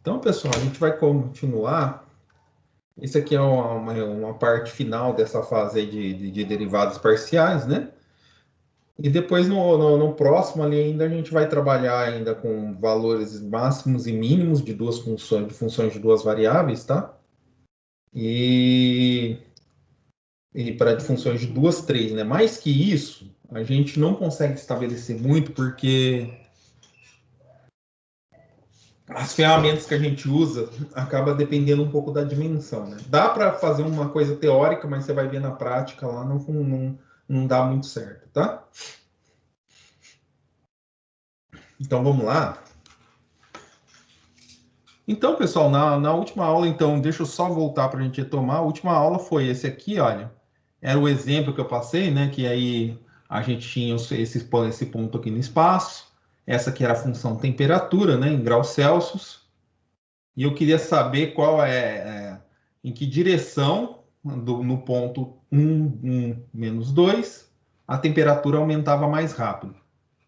Então, pessoal, a gente vai continuar. Esse aqui é uma parte final dessa fase aí de derivados parciais, né? E depois no próximo ali ainda a gente vai trabalhar ainda com valores máximos e mínimos de duas funções, de funções de duas variáveis, tá? E, e para funções de duas, três, né? Mais que isso, a gente não consegue estabelecer muito porque as ferramentas que a gente usa acaba dependendo um pouco da dimensão, né? Dá para fazer uma coisa teórica, mas você vai ver na prática lá, não dá muito certo, tá? Então vamos lá. Então, pessoal, na última aula, então, deixa eu só voltar para a gente retomar. A última aula foi esse aqui, olha. Era o exemplo que eu passei, né? Que aí a gente tinha esse ponto aqui no espaço. Essa aqui era a função temperatura, né? Em graus Celsius. E eu queria saber em que direção, no ponto 1, menos 2, a temperatura aumentava mais rápido.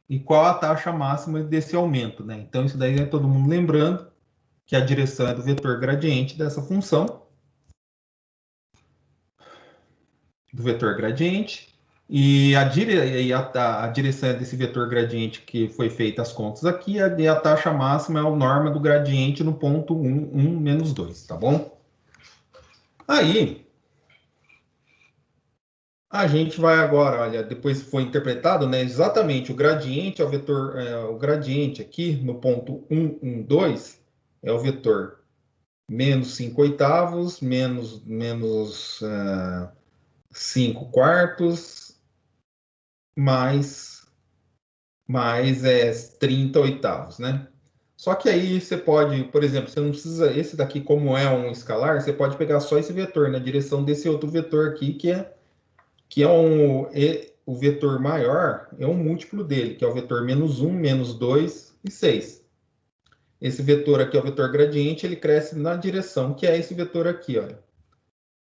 E qual a taxa máxima desse aumento, né? Então, isso daí é todo mundo lembrando que a direção é do vetor gradiente dessa função, do vetor gradiente, e a direção é desse vetor gradiente que foi feita as contas aqui, e a taxa máxima é a norma do gradiente no ponto 1, menos 2, tá bom? Aí, a gente vai agora, olha, depois foi interpretado, né, exatamente o gradiente é o vetor, o gradiente aqui no ponto 2 é o vetor menos 5 oitavos, menos 5 quartos, mais, mais 30 oitavos, né? Só que aí você pode, por exemplo, você não precisa, esse daqui como é um escalar, você pode pegar só esse vetor na direção desse outro vetor aqui, o vetor maior, é um múltiplo dele, que é o vetor menos 1, menos 2 e 6. Esse vetor aqui é o vetor gradiente, ele cresce na direção, que é esse vetor aqui, olha.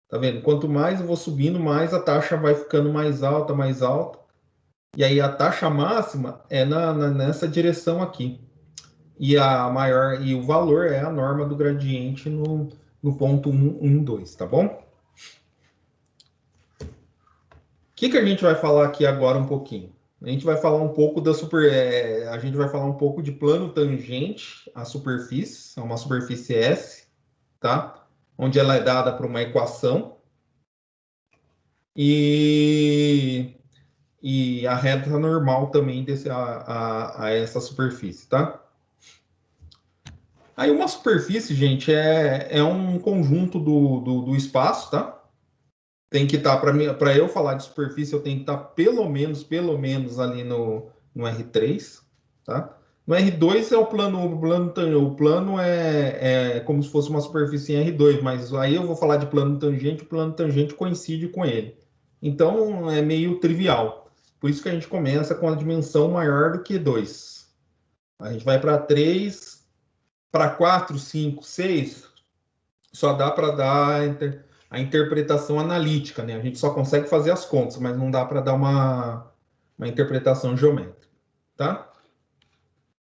Tá vendo? Quanto mais eu vou subindo, mais a taxa vai ficando mais alta, mais alta. E aí a taxa máxima é nessa direção aqui. E o valor é a norma do gradiente no ponto 1, 1, 2, tá bom? O que a gente vai falar aqui agora um pouquinho? A gente vai falar um pouco a gente vai falar um pouco de plano tangente à superfície, é uma superfície S, tá? Onde ela é dada por uma equação e, e a reta normal também a essa superfície, tá? Aí uma superfície, gente, é um conjunto do espaço, tá? Tem que estar, para eu falar de superfície, eu tenho que estar pelo menos ali no R3, tá? No R2 é o plano é como se fosse uma superfície em R2, mas aí eu vou falar de plano tangente, o plano tangente coincide com ele. Então é meio trivial. Por isso que a gente começa com a dimensão maior do que 2. A gente vai para 3, para 4, 5, 6, só dá para dar a interpretação analítica, né? A gente só consegue fazer as contas, mas não dá para dar uma interpretação geométrica, tá?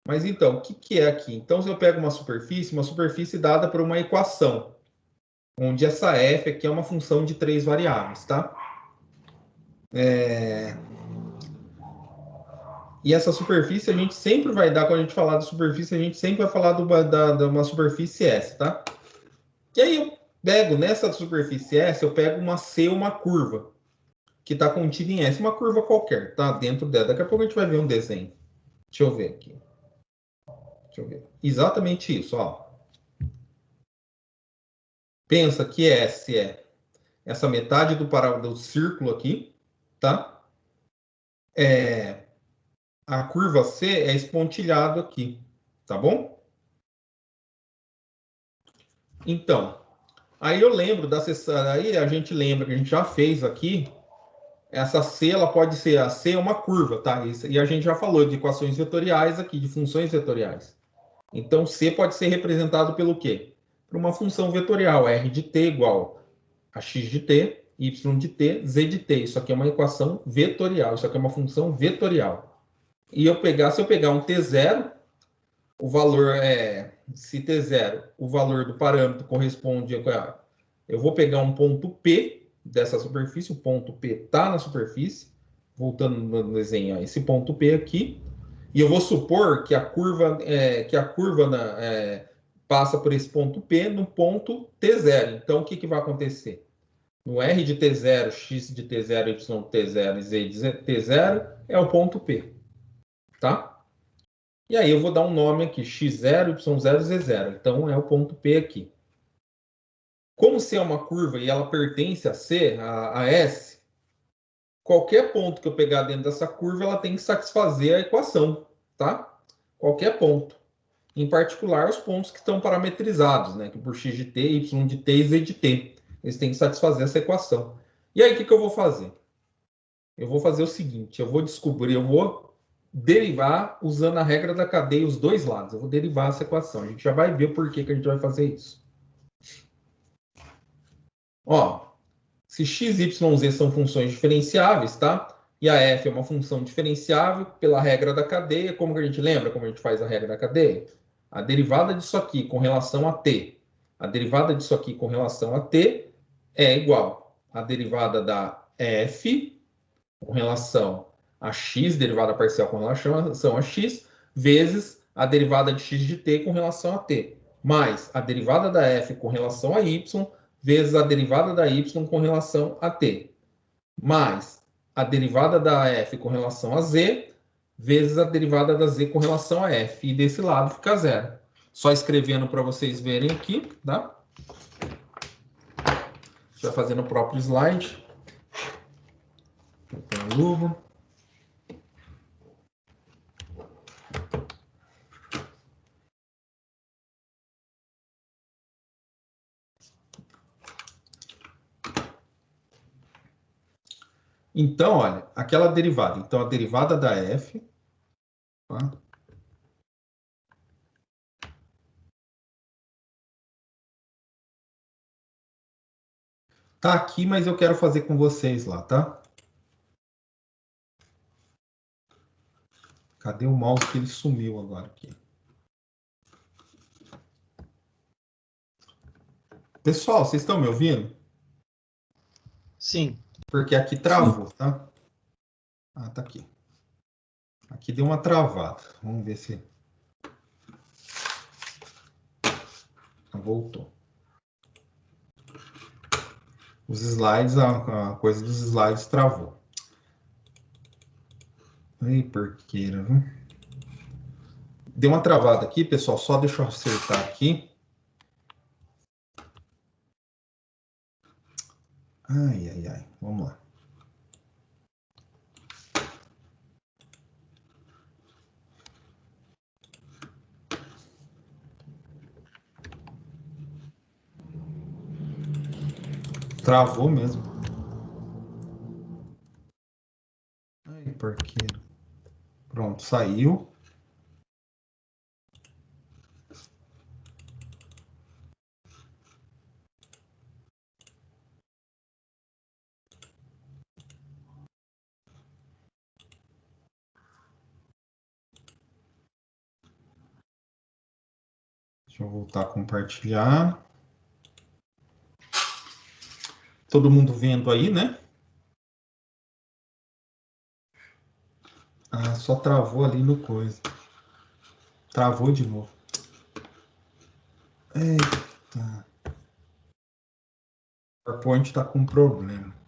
Mas então, o que é aqui? Então, se eu pego uma superfície dada por uma equação, onde essa f aqui é uma função de 3 variáveis, tá? E essa superfície a gente sempre vai dar, quando a gente falar de superfície, a gente sempre vai falar de uma superfície S, tá? E aí eu pego, nessa superfície S, eu pego uma C, uma curva, que está contida em S, uma curva qualquer, tá? Dentro dela. Daqui a pouco a gente vai ver um desenho. Deixa eu ver aqui. Deixa eu ver. Exatamente isso, ó. Pensa que S é essa metade do círculo aqui, tá? A curva C é esse pontilhado aqui, tá bom? Então, aí eu lembro aí a gente lembra que a gente já fez aqui. Essa C, ela pode ser, a C é uma curva, tá? E a gente já falou de equações vetoriais aqui, de funções vetoriais. Então, C pode ser representado pelo quê? Por uma função vetorial, R de t igual a x de t, y de t, z de t. Isso aqui é uma equação vetorial, isso aqui é uma função vetorial. E se eu pegar um t0, o valor se T0, o valor do parâmetro corresponde a... Eu vou pegar um ponto P dessa superfície, o ponto P está na superfície, voltando no desenho, esse ponto P aqui, e eu vou supor que a curva, passa por esse ponto P no ponto T0. Então, o que vai acontecer? No R de T0, X de T0, Y de T0 e Z de T0 é o ponto P. Tá? E aí eu vou dar um nome aqui, X0, Y0, Z0. Então, é o ponto P aqui. Como C é uma curva e ela pertence a C, a S, qualquer ponto que eu pegar dentro dessa curva, ela tem que satisfazer a equação, tá? Qualquer ponto. Em particular, os pontos que estão parametrizados, né? Que por x de t, y de t e z de t. Eles têm que satisfazer essa equação. E aí, o que eu vou fazer? Eu vou fazer o seguinte, eu vou derivar usando a regra da cadeia os dois lados. Eu vou derivar essa equação. A gente já vai ver por que a gente vai fazer isso. Ó, se x, y, z são funções diferenciáveis, tá? E a f é uma função diferenciável pela regra da cadeia. Como que a gente lembra como a gente faz a regra da cadeia? A derivada disso aqui com relação a t, a derivada disso aqui com relação a t é igual à derivada da f com relação a x, derivada parcial com relação a x, vezes a derivada de x de t com relação a t, mais a derivada da f com relação a y, vezes a derivada da y com relação a t, mais a derivada da f com relação a z, vezes a derivada da z com relação a f. E desse lado fica zero. Só escrevendo para vocês verem aqui, tá? Já fazendo o próprio slide. Vou pôr a luva. Então, olha, aquela derivada. Então, a derivada da f... Tá? Tá aqui, mas eu quero fazer com vocês lá, tá? Cadê o mouse que ele sumiu agora aqui? Pessoal, vocês estão me ouvindo? Sim. Porque aqui travou, tá? Ah, tá aqui. Aqui deu uma travada. Vamos ver se... Voltou. Os slides, a coisa dos slides travou. Ei, porqueira, viu? Deu uma travada aqui, pessoal. Só deixa eu acertar aqui. Ai, ai, ai. Vamos lá. Travou mesmo. Ai, porqueira. Pronto, saiu. Deixa eu voltar a compartilhar. Todo mundo vendo aí, né? Ah, só travou ali no coisa. Travou de novo. Eita. O PowerPoint está com problema.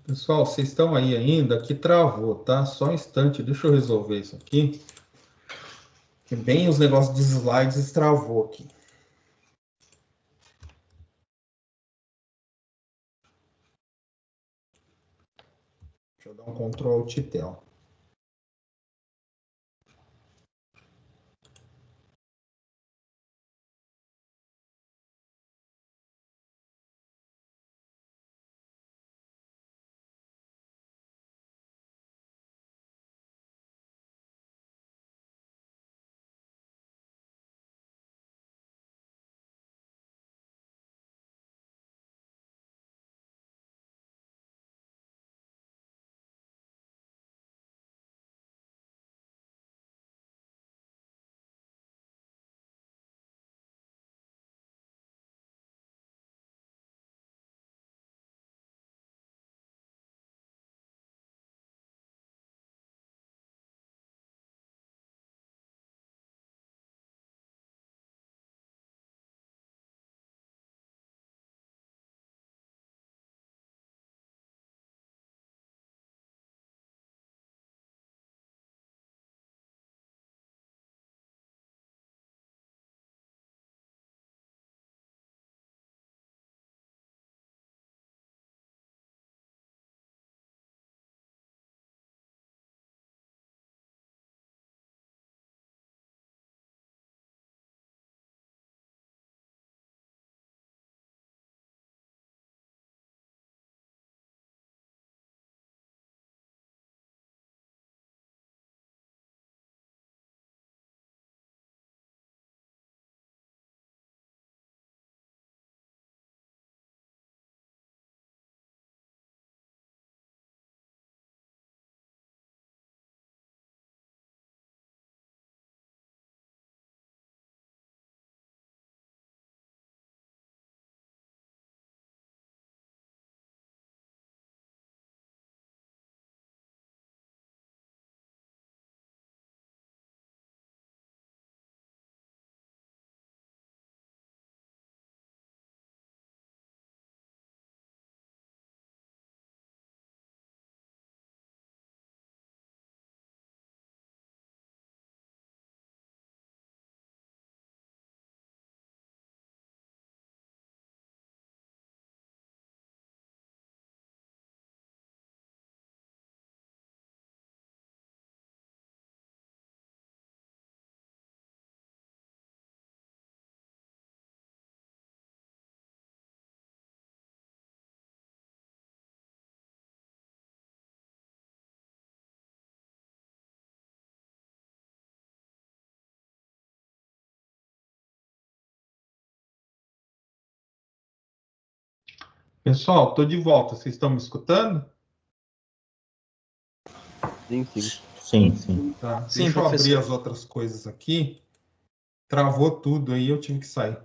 Pessoal, vocês estão aí ainda? Aqui travou, tá? Só um instante, deixa eu resolver isso aqui. Que bem os negócios dos slides travou aqui. Deixa eu dar um Ctrl Alt Tel. Pessoal, estou de volta. Vocês estão me escutando? Sim, sim. Sim, sim. Tá. Sim, Deixa eu abrir professor. as outras coisas aqui. Travou tudo aí, eu tive que sair.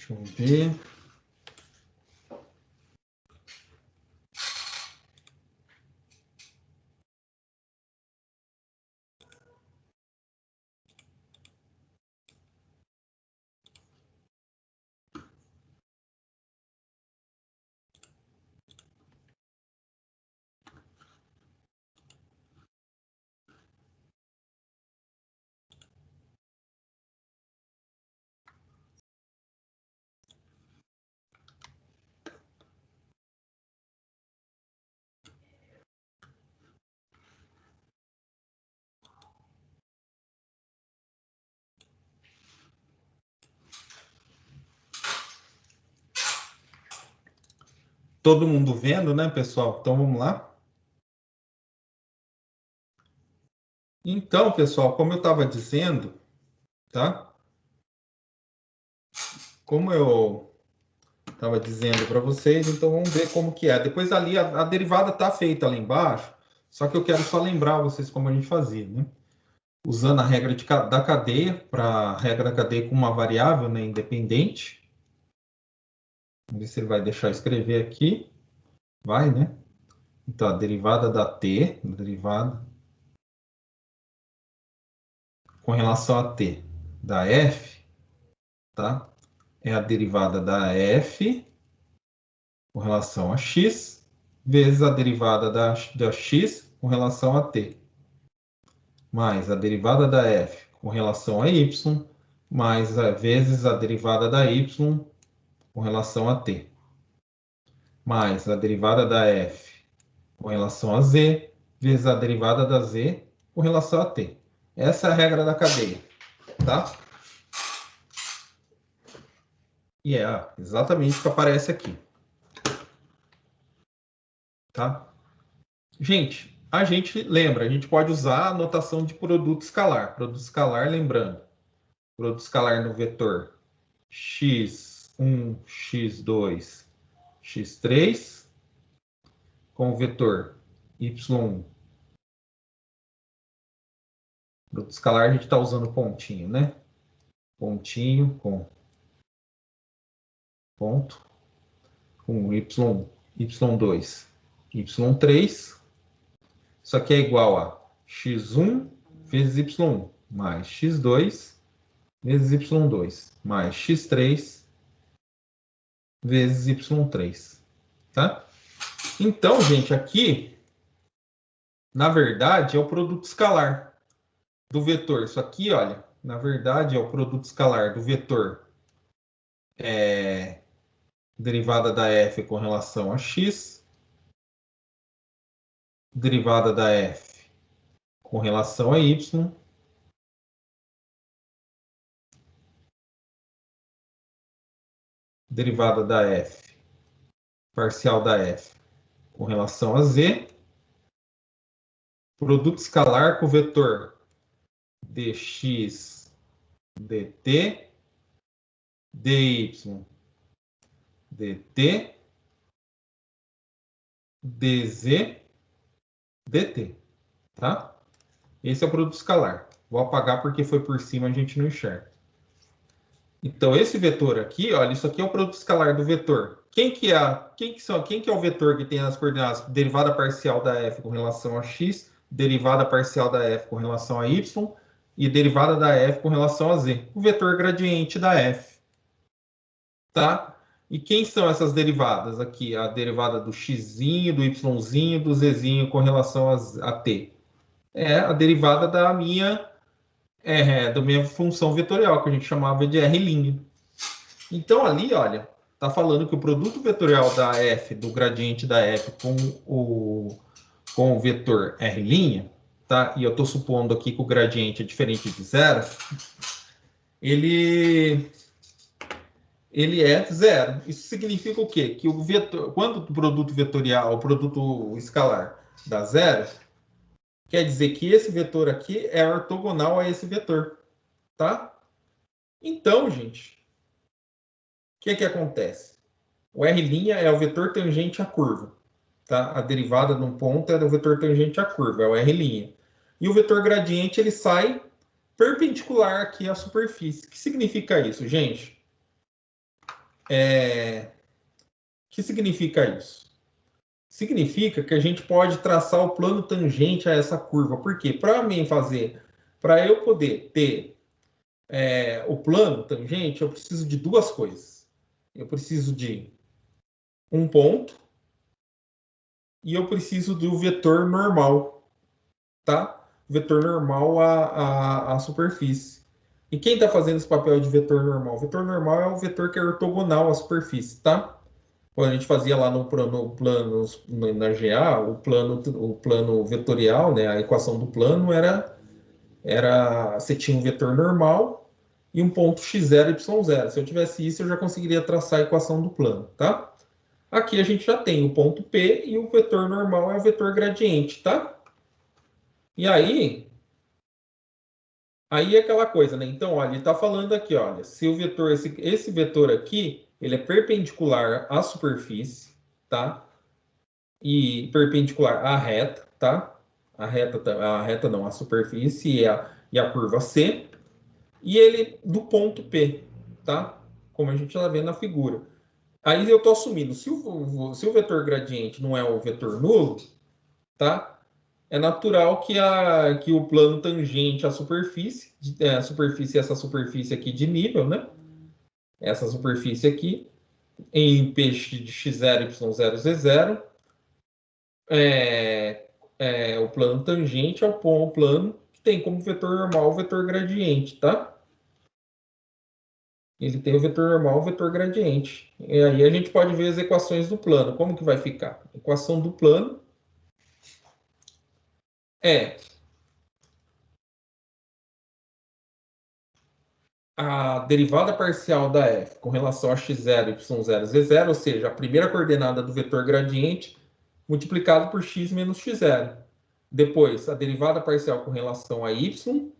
Deixa eu ver. Todo mundo vendo, né, pessoal? Então, vamos lá. Então, pessoal, como eu estava dizendo, tá? Como eu estava dizendo para vocês, então vamos ver como que é. Depois ali, a derivada está feita ali embaixo, só que eu quero só lembrar vocês como a gente fazia, né? Usando a regra da cadeia, para a regra da cadeia com uma variável, né, independente. Vamos ver se ele vai deixar eu escrever aqui. Vai, né? Então, a derivada da t, derivada com relação a t da f, tá? É a derivada da f com relação a x, vezes a derivada da x com relação a t, mais a derivada da f com relação a y, mais vezes a derivada da y com relação a t, mais a derivada da f com relação a z, vezes a derivada da z com relação a t. Essa é a regra da cadeia, tá? E é exatamente o que aparece aqui, tá? Gente, a gente lembra, a gente pode usar a notação de produto escalar. Produto escalar, lembrando, produto escalar no vetor x1, x2, x3, com o vetor y1. Produto escalar a gente está usando pontinho, né? Pontinho com ponto, com y1, y2, y3. Isso aqui é igual a x1 vezes y1 mais x2 vezes y2 mais x3 vezes y3, tá? Então, gente, aqui, na verdade, é o produto escalar do vetor. Isso aqui, olha, na verdade, é o produto escalar do vetor derivada da f com relação a x, derivada da f com relação a y, derivada da f, parcial da f com relação a z, produto escalar com o vetor dx, dt, dy, dt, dz, dt, tá? Esse é o produto escalar. Vou apagar porque foi por cima, a gente não enxerga. Então, esse vetor aqui, olha, isso aqui é o produto escalar do vetor. Quem que é o vetor que tem as coordenadas derivada parcial da f com relação a x, derivada parcial da f com relação a y e derivada da f com relação a z? O vetor gradiente da f, tá? E quem são essas derivadas aqui? A derivada do xzinho, do yzinho, do zzinho com relação a t. É a derivada da minha função vetorial, que a gente chamava de R'. Então, ali, olha, está falando que o produto vetorial da f, do gradiente da f com o vetor R', tá? E eu estou supondo aqui que o gradiente é diferente de zero, ele é zero. Isso significa o quê? Que o vetor, quando o produto vetorial, o produto escalar dá zero, quer dizer que esse vetor aqui é ortogonal a esse vetor, tá? Então, gente, o que acontece? O R' é o vetor tangente à curva, tá? A derivada de um ponto é do vetor tangente à curva, é o R'. E o vetor gradiente, ele sai perpendicular aqui à superfície. O que significa isso, gente? O que significa isso? Significa que a gente pode traçar o plano tangente a essa curva. Por quê? Para eu poder ter o plano tangente, eu preciso de duas coisas. Eu preciso de um ponto e eu preciso do vetor normal, tá? Vetor normal à superfície. E quem está fazendo esse papel de vetor normal? O vetor normal é o vetor que é ortogonal à superfície, tá? Quando a gente fazia lá no plano na GA, o plano vetorial, né, a equação do plano era você tinha um vetor normal e um ponto x0, y0. Se eu tivesse isso, eu já conseguiria traçar a equação do plano, tá? Aqui a gente já tem o ponto P e o vetor normal é o vetor gradiente, tá? E aí é aquela coisa, né? Então, olha, ele está falando aqui, olha, se o vetor, esse vetor aqui, ele é perpendicular à superfície, tá? E perpendicular à reta, tá? A reta não, a superfície e a curva C, e ele do ponto P, tá? Como a gente já vê na figura. Aí eu estou assumindo, se o vetor gradiente não é o vetor nulo, tá? É natural que o plano tangente à superfície, a superfície, essa superfície aqui de nível, né? Essa superfície aqui, em P de x0, y0, z0, o plano tangente ao plano que tem como vetor normal o vetor gradiente, tá? Ele tem o vetor normal, o vetor gradiente. E aí a gente pode ver as equações do plano. Como que vai ficar? A equação do plano é a derivada parcial da f com relação a x0, y0, z0, ou seja, a primeira coordenada do vetor gradiente multiplicado por x menos x0. Depois, a derivada parcial com relação a y,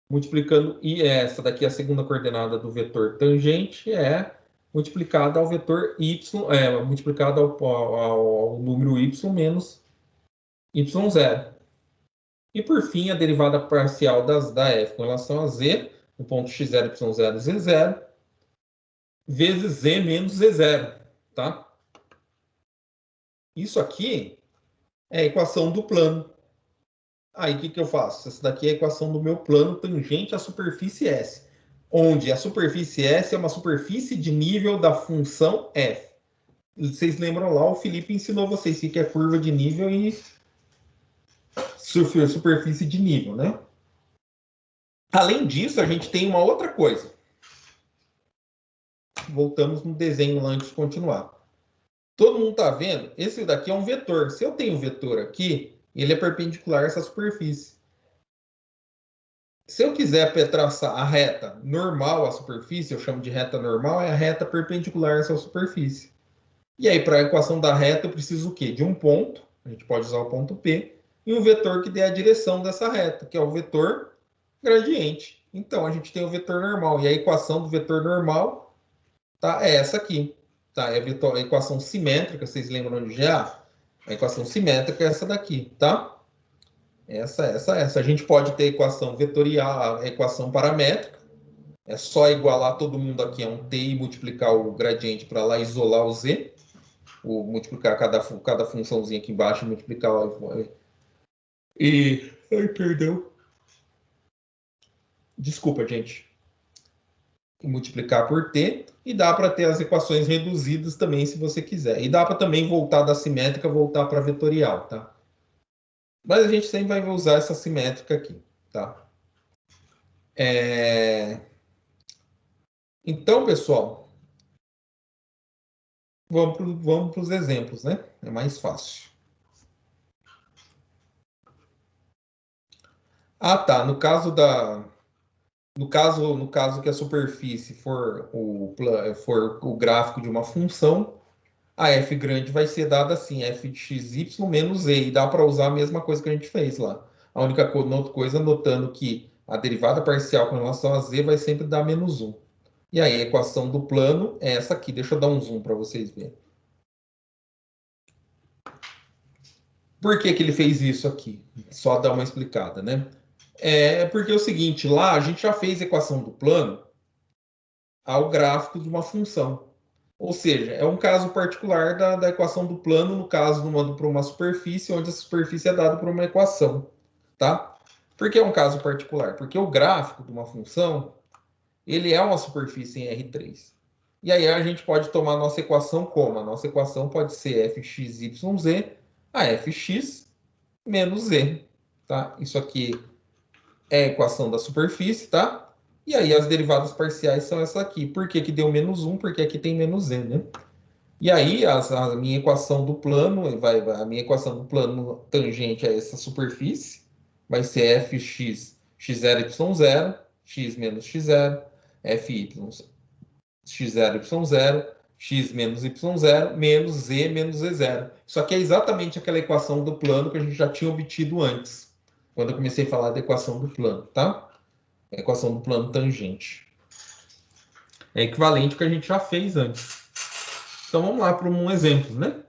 multiplicando, e essa daqui é a segunda coordenada do vetor tangente, é multiplicada ao vetor y, multiplicada ao número y menos y0. E por fim, a derivada parcial da f com relação a z, no ponto x0, y0, z0, vezes z menos z0, tá? Isso aqui é a equação do plano. Aí o que eu faço? Essa daqui é a equação do meu plano tangente à superfície S, onde a superfície S é uma superfície de nível da função f. Vocês lembram lá, o Felipe ensinou vocês o que é curva de nível e superfície de nível, né? Além disso, a gente tem uma outra coisa. Voltamos no desenho lá antes de continuar. Todo mundo está vendo? Esse daqui é um vetor. Se eu tenho um vetor aqui, ele é perpendicular a essa superfície. Se eu quiser traçar a reta normal à superfície, eu chamo de reta normal, é a reta perpendicular a essa superfície. E aí, para a equação da reta, eu preciso o quê? De um ponto, a gente pode usar o ponto P, e um vetor que dê a direção dessa reta, que é o vetor gradiente. Então, a gente tem o vetor normal. E a equação do vetor normal tá, é essa aqui. Tá? É a equação simétrica, vocês lembram de GA? A equação simétrica é essa daqui, tá? Essa. A gente pode ter a equação vetorial, a equação paramétrica. É só igualar todo mundo aqui a um t e multiplicar o gradiente para lá isolar o z. Multiplicar cada funçãozinha aqui embaixo, multiplicar ai, perdão. Desculpa, gente. E multiplicar por t, e dá para ter as equações reduzidas também, se você quiser. E dá para também voltar da simétrica, voltar para a vetorial, tá? Mas a gente sempre vai usar essa simétrica aqui, tá? Então, pessoal, vamos para os exemplos, né? É mais fácil. Ah, tá. No caso que a superfície for o gráfico de uma função, a f grande vai ser dada assim, f de xy menos e dá para usar a mesma coisa que a gente fez lá. A única coisa, notando que a derivada parcial com relação a z vai sempre dar menos 1. E aí a equação do plano é essa aqui. Deixa eu dar um zoom para vocês verem. Por que ele fez isso aqui? Só dar uma explicada, né? É porque é o seguinte, lá a gente já fez a equação do plano ao gráfico de uma função. Ou seja, é um caso particular da equação do plano, no caso para uma superfície, onde a superfície é dada por uma equação. Tá? Por que é um caso particular? Porque o gráfico de uma função, ele é uma superfície em R3. E aí a gente pode tomar a nossa equação como? A nossa equação pode ser fxyz a fx menos z. Tá? Isso aqui é a equação da superfície, tá? E aí as derivadas parciais são essa aqui. Por que deu menos 1? Porque aqui tem menos z, né? E aí a minha equação do plano, a minha equação do plano tangente a essa superfície vai ser fx x0, y0, x menos x0, fy x0, y0, x menos y0 menos z menos z0. Isso aqui é exatamente aquela equação do plano que a gente já tinha obtido antes, quando eu comecei a falar da equação do plano, tá? A equação do plano tangente. É equivalente ao que a gente já fez antes. Então vamos lá para um exemplo, né?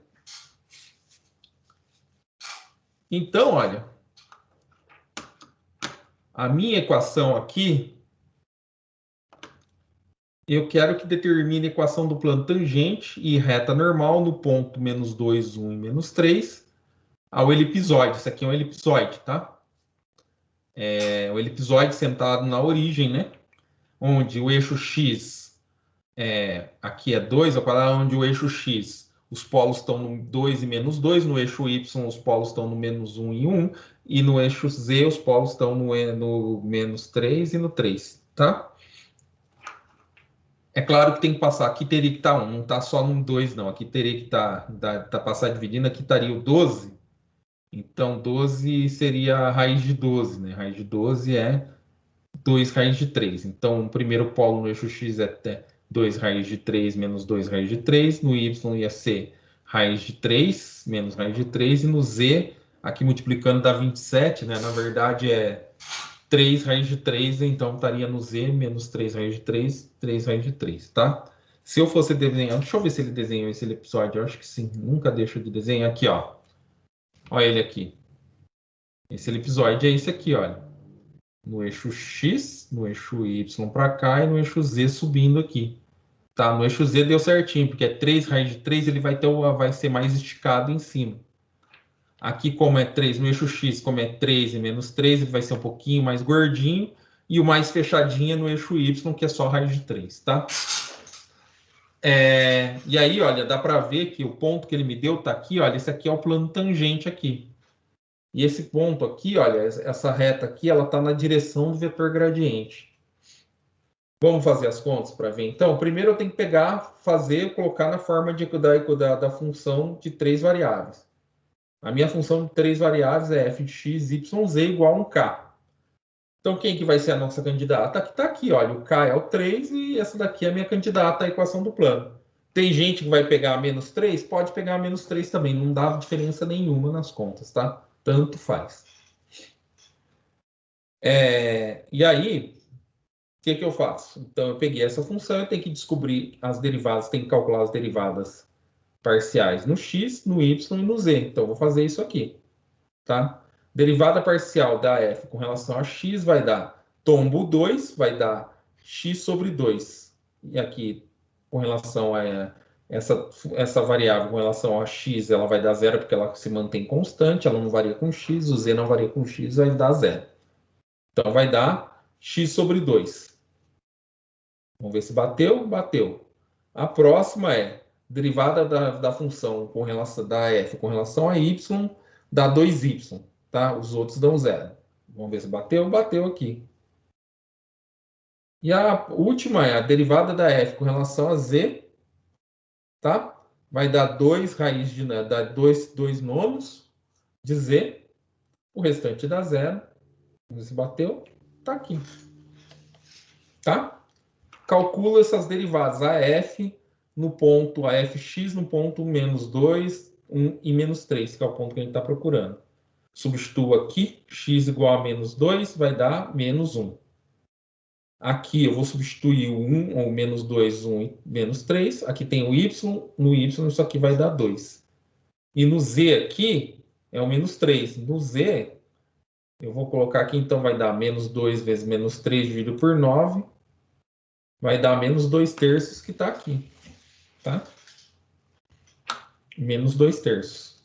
Então, olha, a minha equação aqui, eu quero que determine a equação do plano tangente e reta normal no ponto menos 2, 1 e menos 3 ao elipsoide. Isso aqui é um elipsoide, tá? É o elipsoide sentado na origem, né? Onde o eixo x aqui é 2 ao quadrado, onde o eixo x, os polos estão no 2 e menos 2, no eixo y os polos estão no menos 1 e 1, e no eixo z os polos estão no menos 3 e no 3, tá? É claro que tem que passar, aqui teria que estar 1, não está só no 2 não, aqui teria que estar passar dividindo, aqui estaria o 12, então 12 seria a raiz de 12, né? A raiz de 12 é 2 raiz de 3. Então, o primeiro polo no eixo x é 2 raiz de 3 menos 2 raiz de 3. No y ia ser raiz de 3 menos raiz de 3. E no z, aqui multiplicando dá 27, né? Na verdade é 3 raiz de 3, então estaria no z menos 3 raiz de 3, 3 raiz de 3, tá? Se eu fosse desenhar, deixa eu ver se ele desenhou esse episódio, eu acho que sim, nunca deixo de desenhar. Aqui, ó. Olha ele aqui. Esse episódio é esse aqui, olha. No eixo X, no eixo Y para cá e no eixo Z subindo aqui. Tá? No eixo Z deu certinho, porque é 3 raiz de 3, ele vai ser mais esticado em cima. Aqui, como é 3, no eixo X, como é 3 e menos 3, ele vai ser um pouquinho mais gordinho. E o mais fechadinho é no eixo Y, que é só raiz de 3, tá? E aí, olha, dá para ver que o ponto que ele me deu tá aqui, olha, esse aqui é o plano tangente aqui. E esse ponto aqui, olha, essa reta aqui, ela está na direção do vetor gradiente. Vamos fazer as contas para ver? Então, primeiro eu tenho que pegar, colocar na forma da função de 3 variáveis. A minha função de 3 variáveis é f de x, y, z igual a um k. Então, quem que vai ser a nossa candidata? Aqui está aqui, olha, o k é o 3 e essa daqui é a minha candidata à equação do plano. Tem gente que vai pegar menos 3? Pode pegar menos 3 também, não dá diferença nenhuma nas contas, tá? Tanto faz. E aí, o que eu faço? Então, eu peguei essa função, eu tenho que descobrir as derivadas, tenho que calcular as derivadas parciais no x, no y e no z. Então, eu vou fazer isso aqui, tá? Derivada parcial da f com relação a x vai dar tombo 2, vai dar x sobre 2. E aqui, com relação a essa variável, com relação a x, ela vai dar zero, porque ela se mantém constante, ela não varia com x, o z não varia com x, vai dar zero. Então, vai dar x sobre 2. Vamos ver se bateu. Bateu. A próxima é derivada da função com relação da f com relação a y, dá 2y. Tá? Os outros dão zero. Vamos ver se bateu. Bateu aqui. E a última é a derivada da f com relação a z. Tá? Vai dar 2 raiz de dá 2 nonos de z. O restante dá zero. Vamos ver se bateu. Tá aqui. Tá? Calcula essas derivadas, a f no ponto, a fx no ponto menos 2, 1 e menos 3, que é o ponto que a gente está procurando. Substitua aqui, x igual a menos 2, vai dar menos 1. Aqui eu vou substituir o 1, ou menos 2, 1 e menos 3. Aqui tem o y, no y isso aqui vai dar 2. E no z aqui é o menos 3. No z, eu vou colocar aqui, então vai dar menos 2 vezes menos 3 dividido por 9. Vai dar menos 2 terços que está aqui, tá? Menos 2 terços.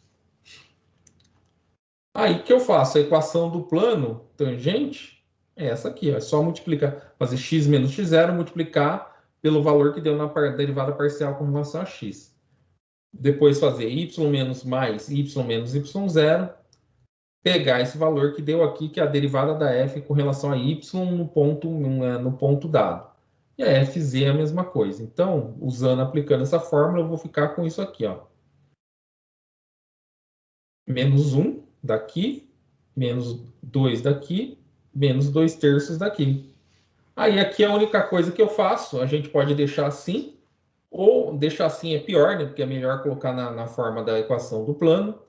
Aí, o que eu faço? A equação do plano tangente é essa aqui, ó. É só multiplicar, fazer x menos x0, multiplicar pelo valor que deu na derivada parcial com relação a x. Depois fazer y menos mais y menos y0, pegar esse valor que deu aqui, que é a derivada da f com relação a y no ponto dado. E a fz é a mesma coisa. Então, aplicando essa fórmula, eu vou ficar com isso aqui, ó. Menos 1 daqui, menos 2 daqui, menos 2 terços daqui. Aí aqui a única coisa que eu faço, a gente pode deixar assim, Ou deixar assim é pior, né? Porque é melhor colocar na forma da equação do plano,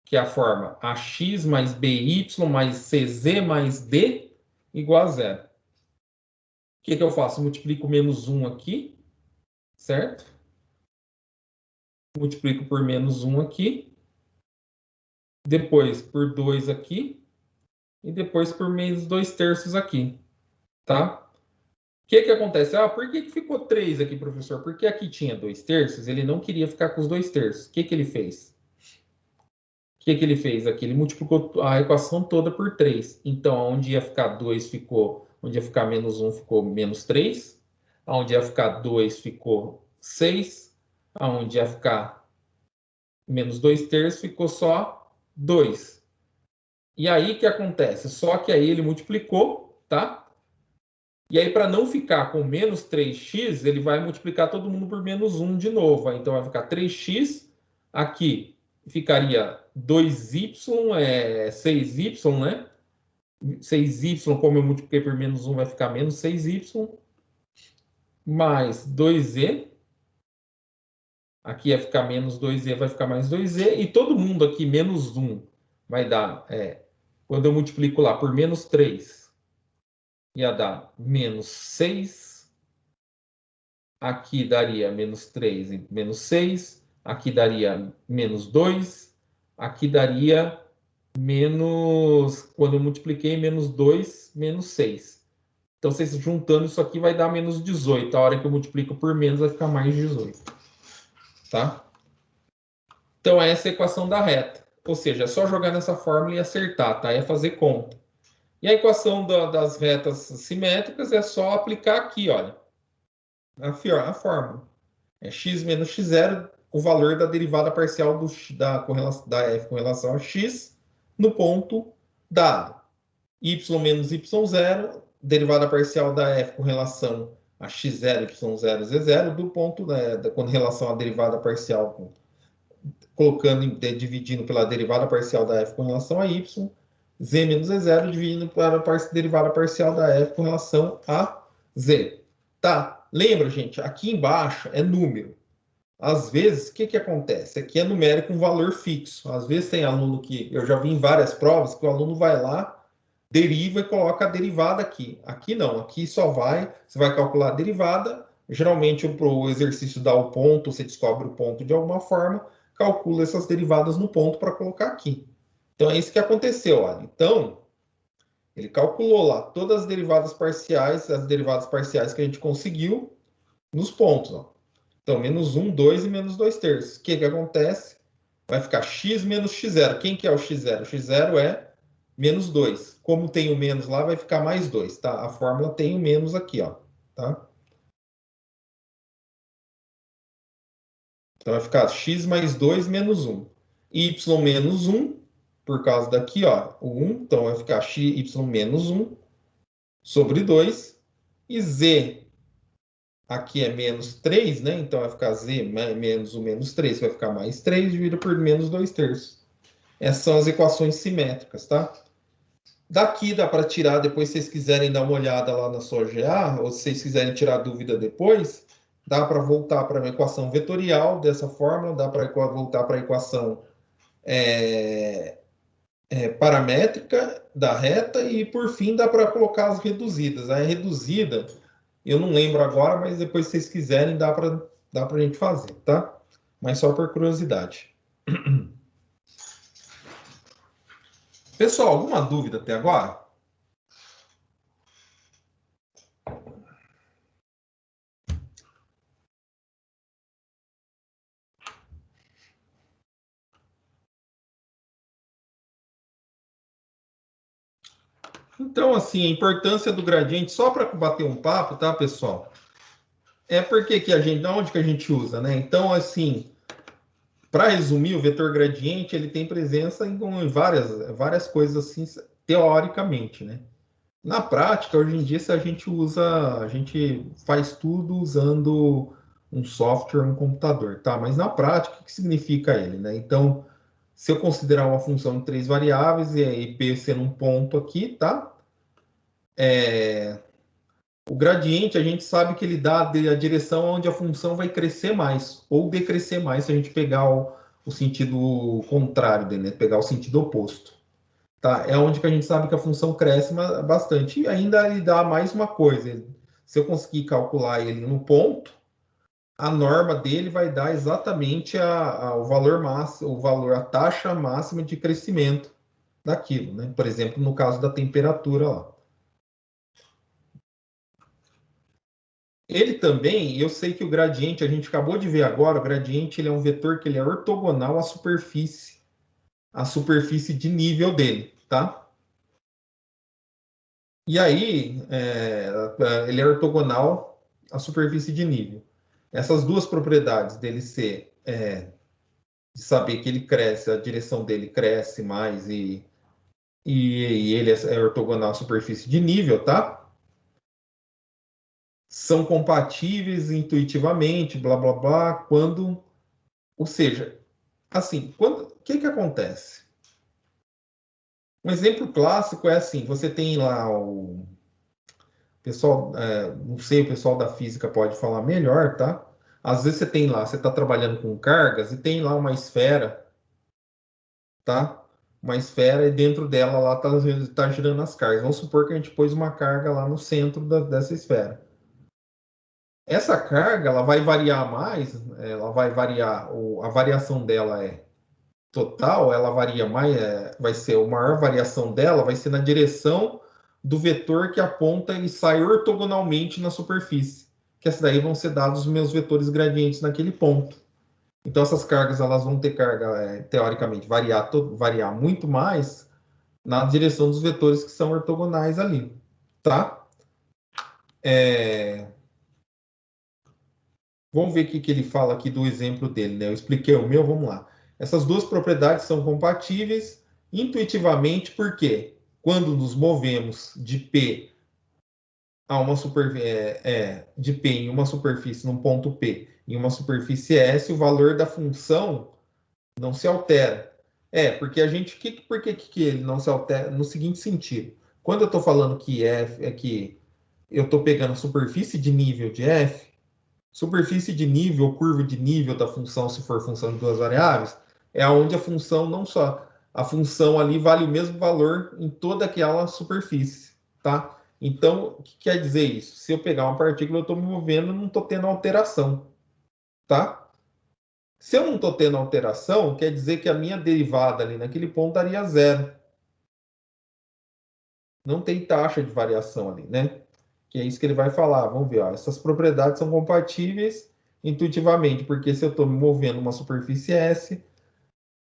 que é a forma ax mais by mais cz mais d igual a zero. O que eu faço? Multiplico menos 1 aqui, certo? Multiplico por menos 1 aqui, depois por 2 aqui, e depois por menos 2/3 aqui, tá? O que acontece? Ah, por que ficou 3 aqui, professor? Porque aqui tinha 2/3, ele não queria ficar com os 2/3. O que ele fez? O que ele fez aqui? Ele multiplicou a equação toda por 3. Então, onde ia ficar 2 ficou, onde ia ficar menos 1 ficou menos 3. Onde ia ficar 2 ficou 6. Onde ia ficar menos 2/3 ficou só 2. E aí o que acontece? Só que aí ele multiplicou, tá? E aí, para não ficar com menos 3x, ele vai multiplicar todo mundo por menos 1 de novo. Então, vai ficar 3x. Aqui ficaria 2y, 6y, né? 6y, como eu multipliquei por menos 1, vai ficar menos 6y. Mais 2z. Aqui ia ficar menos 2z, vai ficar mais 2z. E todo mundo aqui, menos 1, vai dar... quando eu multiplico lá por menos 3, ia dar menos 6. Aqui daria menos 3 e menos 6. Aqui daria menos 2. Aqui daria menos... Quando eu multipliquei, menos 2, menos 6. Então, vocês juntando isso aqui vai dar menos 18. A hora que eu multiplico por menos vai ficar mais 18. Tá? Então, essa é a equação da reta. Ou seja, é só jogar nessa fórmula e acertar, tá? É fazer conta. E a equação das retas simétricas é só aplicar aqui, olha. A fórmula. É x menos x0, o valor da derivada parcial da f com relação a x no ponto dado. Y menos y0, derivada parcial da f com relação a x0, y0, z0, do ponto, com relação à derivada parcial, dividindo pela derivada parcial da f com relação a y, z menos z0, dividindo pela derivada parcial da f com relação a z. Tá? Lembra, gente, aqui embaixo é número. Às vezes, o que acontece? Aqui é numérico um valor fixo. Às vezes tem aluno que, eu já vi em várias provas, que o aluno vai lá, deriva e coloca a derivada aqui. Aqui não, aqui só você vai calcular a derivada, geralmente para o exercício dá o ponto, você descobre o ponto de alguma forma, calcula essas derivadas no ponto para colocar aqui. Então, é isso que aconteceu, olha. Então, ele calculou lá todas as derivadas parciais que a gente conseguiu nos pontos, ó. Então, menos 1, 2 e menos 2/3. O que acontece? Vai ficar x menos x0. Quem que é o x0? O x0 é menos 2. Como tem o menos lá, vai ficar mais 2, tá? A fórmula tem o menos aqui, ó, tá? Então, vai ficar x mais 2 menos 1. Y menos 1, por causa daqui, ó, o 1. Então, vai ficar y menos 1 sobre 2. E z aqui é menos 3, né? Então vai ficar z menos o menos 3, vai ficar mais 3 dividido por menos 2/3. Essas são as equações simétricas, tá? Daqui dá para tirar, depois se vocês quiserem dar uma olhada lá na sua GA, ou se vocês quiserem tirar dúvida depois, dá para voltar para a equação vetorial dessa fórmula, dá para voltar para a equação paramétrica da reta e, por fim, dá para colocar as reduzidas. A reduzida, eu não lembro agora, mas depois, se vocês quiserem, dá para a gente fazer, tá? Mas só por curiosidade. Pessoal, alguma dúvida até agora? Então, assim, a importância do gradiente, só para bater um papo, tá, pessoal? É porque que onde que a gente usa, né? Então, assim, para resumir, o vetor gradiente, ele tem presença em várias coisas, assim, teoricamente, né? Na prática, hoje em dia, a gente faz tudo usando um software, um computador, tá? Mas na prática, o que significa ele, né? Então, se eu considerar uma função de 3 variáveis e aí P sendo um ponto aqui, tá? O gradiente, a gente sabe que ele dá a direção onde a função vai crescer mais ou decrescer mais se a gente pegar o sentido contrário dele, né? Pegar o sentido oposto. Tá? É onde que a gente sabe que a função cresce bastante. E ainda ele dá mais uma coisa. Se eu conseguir calcular ele no ponto, a norma dele vai dar exatamente o valor máximo, a taxa máxima de crescimento daquilo, né? Por exemplo, no caso da temperatura lá. Ele também, eu sei que o gradiente, a gente acabou de ver agora, o gradiente ele é um vetor que ele é ortogonal à superfície de nível dele, tá? E aí, ele é ortogonal à superfície de nível. Essas duas propriedades dele ser, de saber que ele cresce, a direção dele cresce mais e ele é ortogonal à superfície de nível, tá? São compatíveis intuitivamente, blá, blá, blá, quando... Ou seja, assim, o que acontece? Um exemplo clássico é assim, você tem lá o pessoal, não sei, o pessoal da física pode falar melhor, tá? Às vezes você tem lá, você está trabalhando com cargas e tem lá uma esfera, tá? Uma esfera e dentro dela lá tá girando as cargas. Vamos supor que a gente pôs uma carga lá no centro dessa esfera. Essa carga, ela vai variar mais, ela vai variar, a variação dela é total, ela varia mais, vai ser a maior variação dela, vai ser na direção do vetor que aponta e sai ortogonalmente na superfície. Que essa daí vão ser dados os meus vetores gradientes naquele ponto. Então essas cargas elas vão ter carga, teoricamente, variar muito mais na direção dos vetores que são ortogonais ali, tá? Vamos ver o que ele fala aqui do exemplo dele, né? Eu expliquei o meu, vamos lá. Essas duas propriedades são compatíveis intuitivamente, porque quando nos movemos de P a uma de P em uma superfície, num ponto P, em uma superfície S, o valor da função não se altera. Porque a gente, por que ele não se altera? No seguinte sentido, quando eu estou falando que F é que eu estou pegando a superfície de nível de F, superfície de nível, curva de nível da função, se for função de duas variáveis, é onde a função não só. A função ali vale o mesmo valor em toda aquela superfície, tá? Então, o que quer dizer isso? Se eu pegar uma partícula, eu estou me movendo, não estou tendo alteração, tá? Se eu não estou tendo alteração, quer dizer que a minha derivada ali naquele ponto daria zero. Não tem taxa de variação ali, né? Que é isso que ele vai falar. Vamos ver, ó, essas propriedades são compatíveis intuitivamente, porque se eu estou me movendo uma superfície S,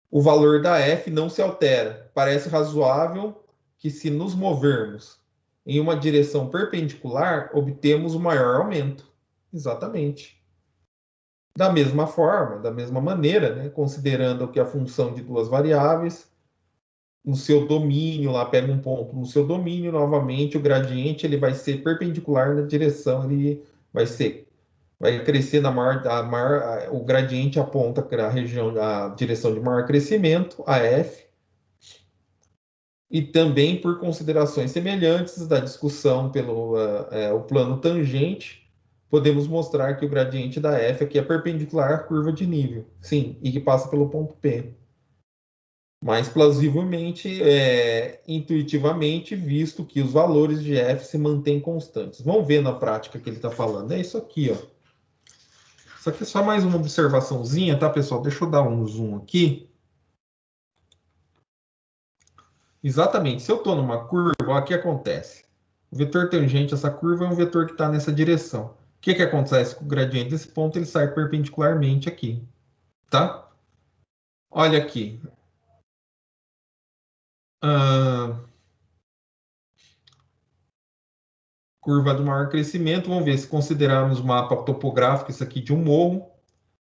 o valor da F não se altera. Parece razoável que se nos movermos em uma direção perpendicular, obtemos o maior aumento. Exatamente. Da mesma forma, da mesma maneira, né, considerando que a função de duas variáveis, no seu domínio, lá pega um ponto no seu domínio, novamente o gradiente ele vai ser perpendicular na direção, ele vai crescer o gradiente aponta para a direção de maior crescimento, a F, e também por considerações semelhantes da discussão pelo o plano tangente, podemos mostrar que o gradiente da F aqui é perpendicular à curva de nível, sim, e que passa pelo ponto P. Mas plausivelmente, intuitivamente, visto que os valores de F se mantêm constantes. Vamos ver na prática que ele está falando. É isso aqui, ó. Isso aqui é só mais uma observaçãozinha, tá, pessoal? Deixa eu dar um zoom aqui. Exatamente. Se eu estou numa curva, o que acontece? O vetor tangente, essa curva, é um vetor que está nessa direção. O que acontece com o gradiente desse ponto? Ele sai perpendicularmente aqui, tá? Olha aqui. Curva do maior crescimento. Vamos ver se considerarmos o mapa topográfico, isso aqui de um morro,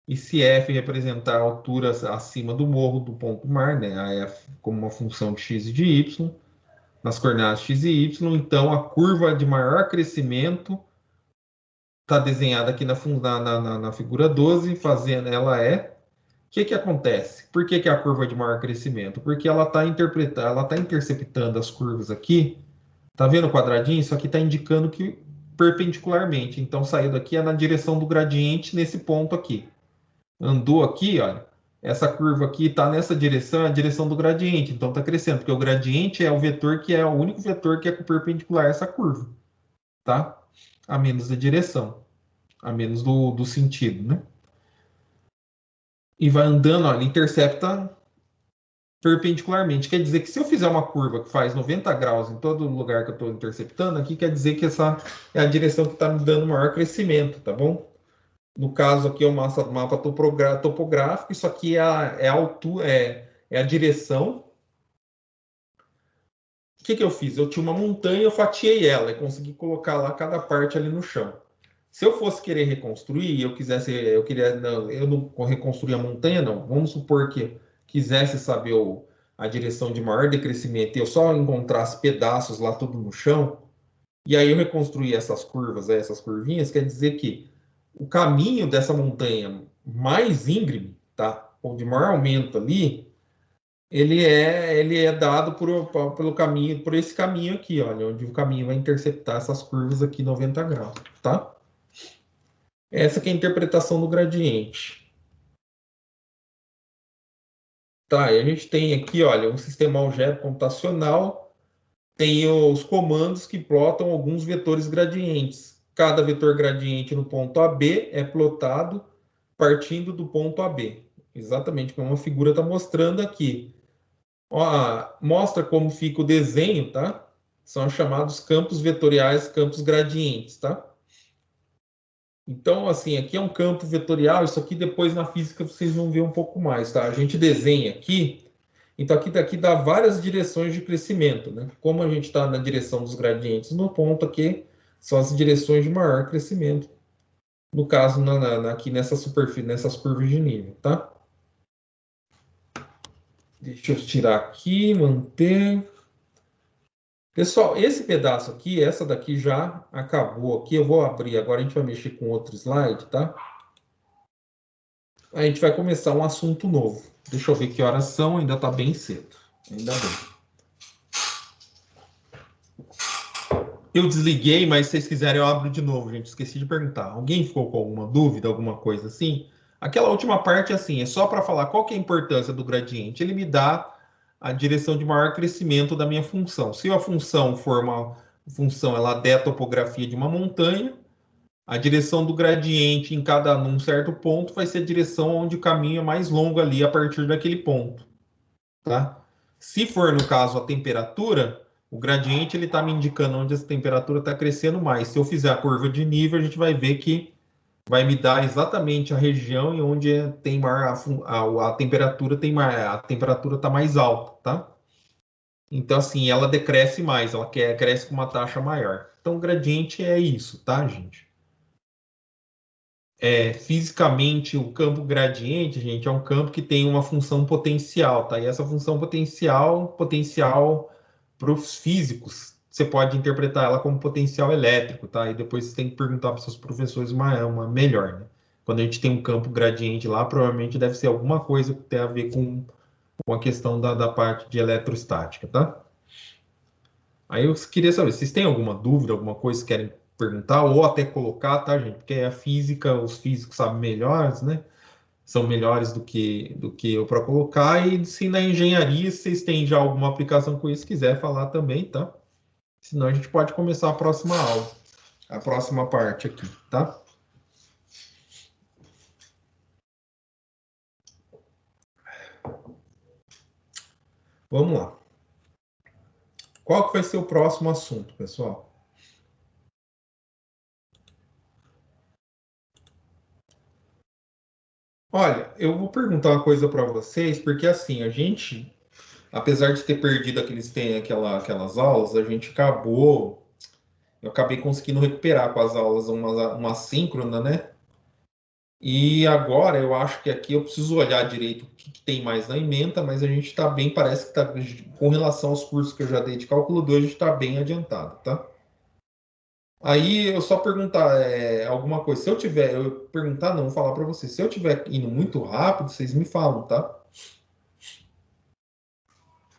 e se F representar a altura acima do morro do ponto mar, né? A F como uma função de x e de y, nas coordenadas x e y, então a curva de maior crescimento está desenhada aqui na figura 12, fazendo ela O que acontece? Por que é a curva de maior crescimento? Porque ela está interceptando as curvas aqui. Tá vendo o quadradinho? Isso aqui está indicando que perpendicularmente. Então, saiu daqui é na direção do gradiente nesse ponto aqui. Andou aqui, olha, essa curva aqui está nessa direção, é a direção do gradiente. Então, está crescendo, porque o gradiente é o vetor que é o único vetor que é perpendicular a essa curva, tá? A menos da direção, a menos do sentido, né? E vai andando, olha, intercepta perpendicularmente. Quer dizer que se eu fizer uma curva que faz 90 graus em todo lugar que eu estou interceptando, aqui quer dizer que essa é a direção que está me dando maior crescimento, tá bom? No caso aqui é o mapa topográfico, isso aqui é a altura, é a direção. O que eu fiz? Eu tinha uma montanha, eu fatiei ela e consegui colocar lá cada parte ali no chão. Se eu fosse querer reconstruir, eu não reconstruir a montanha, não. Vamos supor que quisesse saber a direção de maior decrescimento e eu só encontrasse pedaços lá tudo no chão, e aí eu reconstruí essas curvas, essas curvinhas, quer dizer que o caminho dessa montanha mais íngreme, tá? Ou de maior aumento ali, ele é dado pelo caminho, por esse caminho aqui, olha, onde o caminho vai interceptar essas curvas aqui 90 graus, tá? Essa que é a interpretação do gradiente. Tá, e a gente tem aqui, olha, um sistema algébrico computacional, tem os comandos que plotam alguns vetores gradientes. Cada vetor gradiente no ponto AB é plotado partindo do ponto AB. Exatamente como a figura está mostrando aqui. Ó, mostra como fica o desenho, tá? São chamados campos vetoriais, campos gradientes, tá? Então, assim, aqui é um campo vetorial, isso aqui depois na física vocês vão ver um pouco mais, tá? A gente desenha aqui, então aqui dá várias direções de crescimento, né? Como a gente está na direção dos gradientes no ponto aqui, são as direções de maior crescimento. No caso, aqui nessa superfície, nessas curvas de nível, tá? Deixa eu tirar aqui, manter. Pessoal, esse pedaço aqui, essa daqui já acabou aqui. Eu vou abrir agora, a gente vai mexer com outro slide, tá? A gente vai começar um assunto novo. Deixa eu ver que horas são, ainda tá bem cedo. Ainda bem. Eu desliguei, mas se vocês quiserem eu abro de novo, gente. Esqueci de perguntar. Alguém ficou com alguma dúvida, alguma coisa assim? Aquela última parte, assim, é só para falar qual que é a importância do gradiente. Ele me dá a direção de maior crescimento da minha função. Se a função for uma função, ela der a topografia de uma montanha, a direção do gradiente num certo ponto vai ser a direção onde o caminho é mais longo ali a partir daquele ponto, tá? Se for, no caso, a temperatura, o gradiente ele está me indicando onde essa temperatura está crescendo mais. Se eu fizer a curva de nível, a gente vai ver que vai me dar exatamente a região em onde tem maior, a temperatura a temperatura está mais alta, tá? Então, assim, ela decresce mais, ela cresce com uma taxa maior. Então, o gradiente é isso, tá, gente? Fisicamente, o campo gradiente, gente, é um campo que tem uma função potencial, tá? E essa função potencial para os físicos, você pode interpretar ela como potencial elétrico, tá? E depois você tem que perguntar para seus professores uma melhor, né? Quando a gente tem um campo gradiente lá, provavelmente deve ser alguma coisa que tem a ver com a questão da parte de eletrostática, tá? Aí eu queria saber, vocês têm alguma dúvida, alguma coisa que querem perguntar ou até colocar, tá, gente? Porque a física, os físicos sabem melhores, né? São melhores do que eu para colocar. E se na engenharia vocês têm já alguma aplicação com isso, quiser falar também, tá? Senão a gente pode começar a próxima aula, a próxima parte aqui, tá? Vamos lá. Qual que vai ser o próximo assunto, pessoal? Olha, eu vou perguntar uma coisa para vocês, porque assim, a gente, apesar de ter perdido aquelas aulas, eu acabei conseguindo recuperar com as aulas uma assíncrona, né? E agora eu acho que aqui eu preciso olhar direito o que tem mais na ementa, mas a gente está bem, parece que está, com relação aos cursos que eu já dei de cálculo 2, a gente está bem adiantado, tá? Aí eu só perguntar alguma coisa. Se eu tiver, eu perguntar, não, vou falar para vocês. Se eu tiver indo muito rápido, vocês me falam, tá?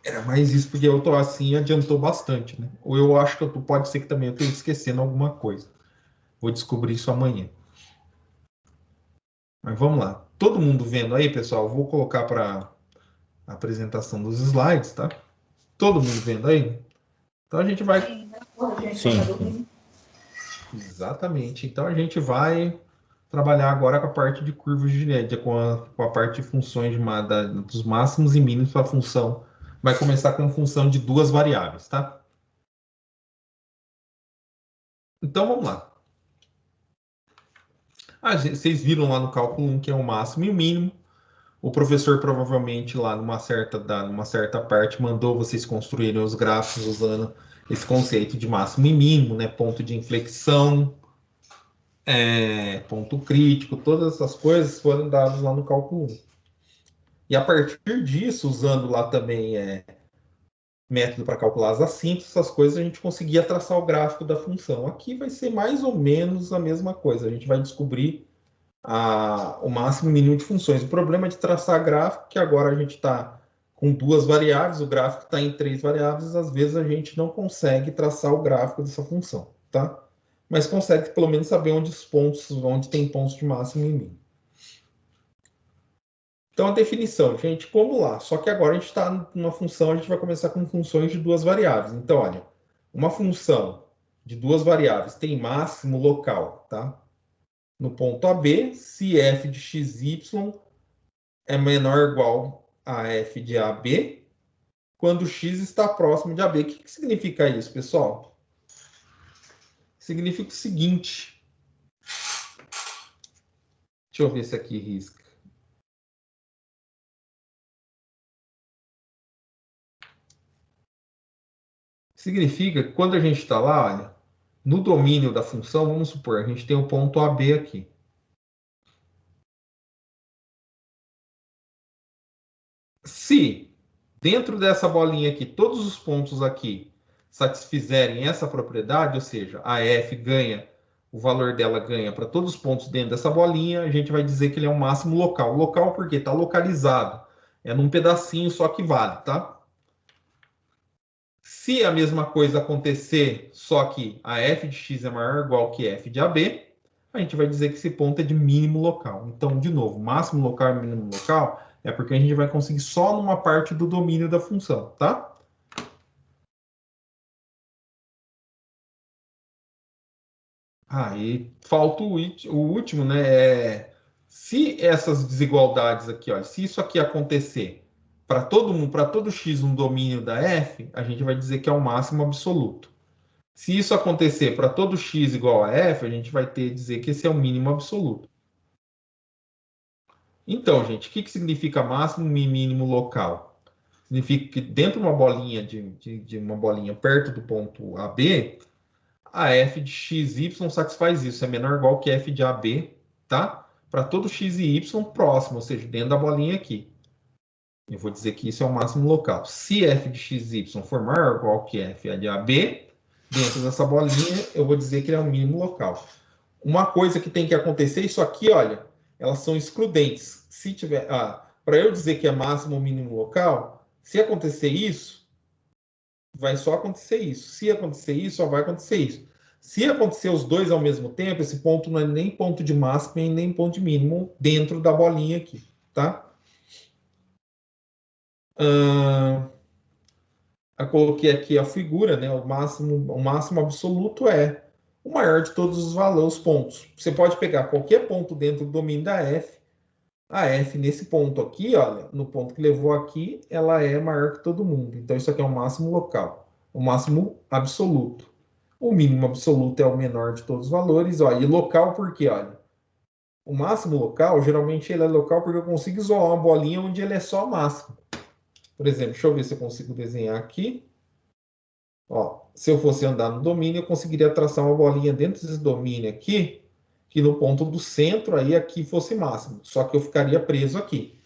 Era mais isso, porque eu tô assim, adiantou bastante, né? Ou eu acho que pode ser que também eu esteja esquecendo alguma coisa. Vou descobrir isso amanhã. Mas vamos lá. Todo mundo vendo aí, pessoal? Vou colocar para a apresentação dos slides, tá? Todo mundo vendo aí? Então a gente vai... Sim. Exatamente. Então a gente vai trabalhar agora com a parte de curvas de média, com a parte de funções dos máximos e mínimos para a função. Vai começar com a função de duas variáveis, tá? Então vamos lá. Vocês viram lá no cálculo 1 que é o máximo e o mínimo. O professor provavelmente lá numa certa parte mandou vocês construírem os gráficos usando esse conceito de máximo e mínimo, né? Ponto de inflexão, ponto crítico, todas essas coisas foram dadas lá no cálculo 1. E a partir disso, usando lá também método para calcular as assíntotas, essas coisas, a gente conseguia traçar o gráfico da função. Aqui vai ser mais ou menos a mesma coisa. A gente vai descobrir o máximo e mínimo de funções. O problema de traçar gráfico é que agora a gente está com duas variáveis, o gráfico está em três variáveis, às vezes a gente não consegue traçar o gráfico dessa função, tá? Mas consegue pelo menos saber onde tem pontos de máximo e mínimo. Então, a definição, gente, vamos lá. Só que agora a gente está numa função, a gente vai começar com funções de duas variáveis. Então, olha, uma função de duas variáveis tem máximo local, tá? No ponto AB, se f de xy é menor ou igual a f de AB, quando x está próximo de AB. O que significa isso, pessoal? Significa o seguinte. Deixa eu ver se aqui risca. Significa que quando a gente está lá, olha, no domínio da função, vamos supor, a gente tem o ponto AB aqui. Se dentro dessa bolinha aqui, todos os pontos aqui satisfizerem essa propriedade, ou seja, a f ganha, o valor dela ganha para todos os pontos dentro dessa bolinha, a gente vai dizer que ele é um máximo local. Local porque está localizado. É num pedacinho só que vale, tá? Se a mesma coisa acontecer, só que a f de x é maior ou igual que f de AB, a gente vai dizer que esse ponto é de mínimo local. Então, de novo, máximo local e mínimo local é porque a gente vai conseguir só numa parte do domínio da função, tá? E falta o último, né? Se essas desigualdades aqui, ó, se isso aqui acontecer para todo mundo, para todo x no domínio da f, a gente vai dizer que é o máximo absoluto. Se isso acontecer para todo x igual a f, a gente vai ter que dizer que esse é o mínimo absoluto. Então, gente, o que significa máximo e mínimo local? Significa que dentro de uma bolinha, de uma bolinha perto do ponto AB, a f de x, y satisfaz isso. É menor ou igual que f de AB, tá? Para todo x e y próximo, ou seja, dentro da bolinha aqui. Eu vou dizer que isso é o máximo local. Se f de x, y for maior ou igual que f de AB, dentro dessa bolinha, eu vou dizer que ele é o mínimo local. Uma coisa que tem que acontecer, isso aqui, olha, elas são excludentes. Se tiver, para eu dizer que é máximo ou mínimo local, se acontecer isso, vai só acontecer isso. Se acontecer isso, só vai acontecer isso. Se acontecer os dois ao mesmo tempo, esse ponto não é nem ponto de máximo e nem ponto de mínimo dentro da bolinha aqui, tá? Eu coloquei aqui a figura, né? O máximo absoluto é o maior de todos os valores, pontos. Você pode pegar qualquer ponto dentro do domínio da f. A f nesse ponto aqui, olha, no ponto que levou aqui, ela é maior que todo mundo. Então isso aqui é o máximo local, o máximo absoluto. O mínimo absoluto é o menor de todos os valores, ó, e local por quê? Olha, o máximo local, geralmente ele é local porque eu consigo isolar uma bolinha onde ele é só máximo. Por exemplo, deixa eu ver se eu consigo desenhar aqui. Ó, se eu fosse andar no domínio, eu conseguiria traçar uma bolinha dentro desse domínio aqui, que no ponto do centro aí aqui fosse máximo. Só que eu ficaria preso aqui.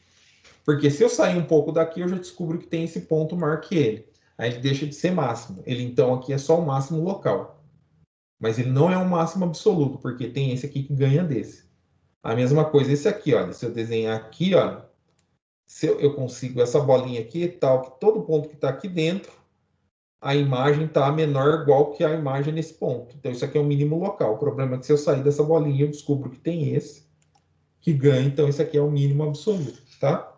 Porque se eu sair um pouco daqui, eu já descubro que tem esse ponto maior que ele. Aí ele deixa de ser máximo. Ele então aqui é só o máximo local. Mas ele não é um máximo absoluto, porque tem esse aqui que ganha desse. A mesma coisa esse aqui, olha. Se eu desenhar aqui, olha, se eu consigo essa bolinha aqui e tal, que todo ponto que está aqui dentro a imagem está menor ou igual que a imagem nesse ponto. Então, isso aqui é o mínimo local. O problema é que se eu sair dessa bolinha, eu descubro que tem esse, que ganha. Então, isso aqui é o mínimo absoluto, tá?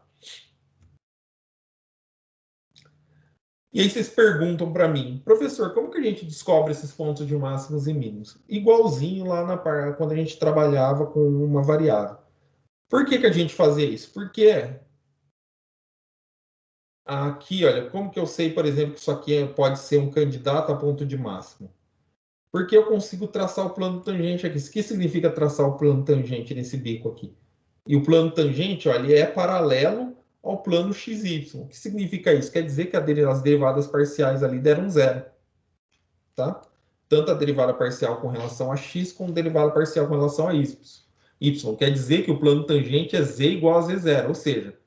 E aí vocês perguntam para mim, professor, como que a gente descobre esses pontos de máximos e mínimos? Igualzinho lá quando a gente trabalhava com uma variável. Por que a gente fazia isso? Porque aqui, olha, como que eu sei, por exemplo, que isso aqui pode ser um candidato a ponto de máximo? Porque eu consigo traçar o plano tangente aqui. O que significa traçar o plano tangente nesse bico aqui? E o plano tangente, olha, ele é paralelo ao plano XY. O que significa isso? Quer dizer que as derivadas parciais ali deram zero. Tá? Tanto a derivada parcial com relação a x, como a derivada parcial com relação a y. Quer dizer que o plano tangente é z igual a z0, ou seja,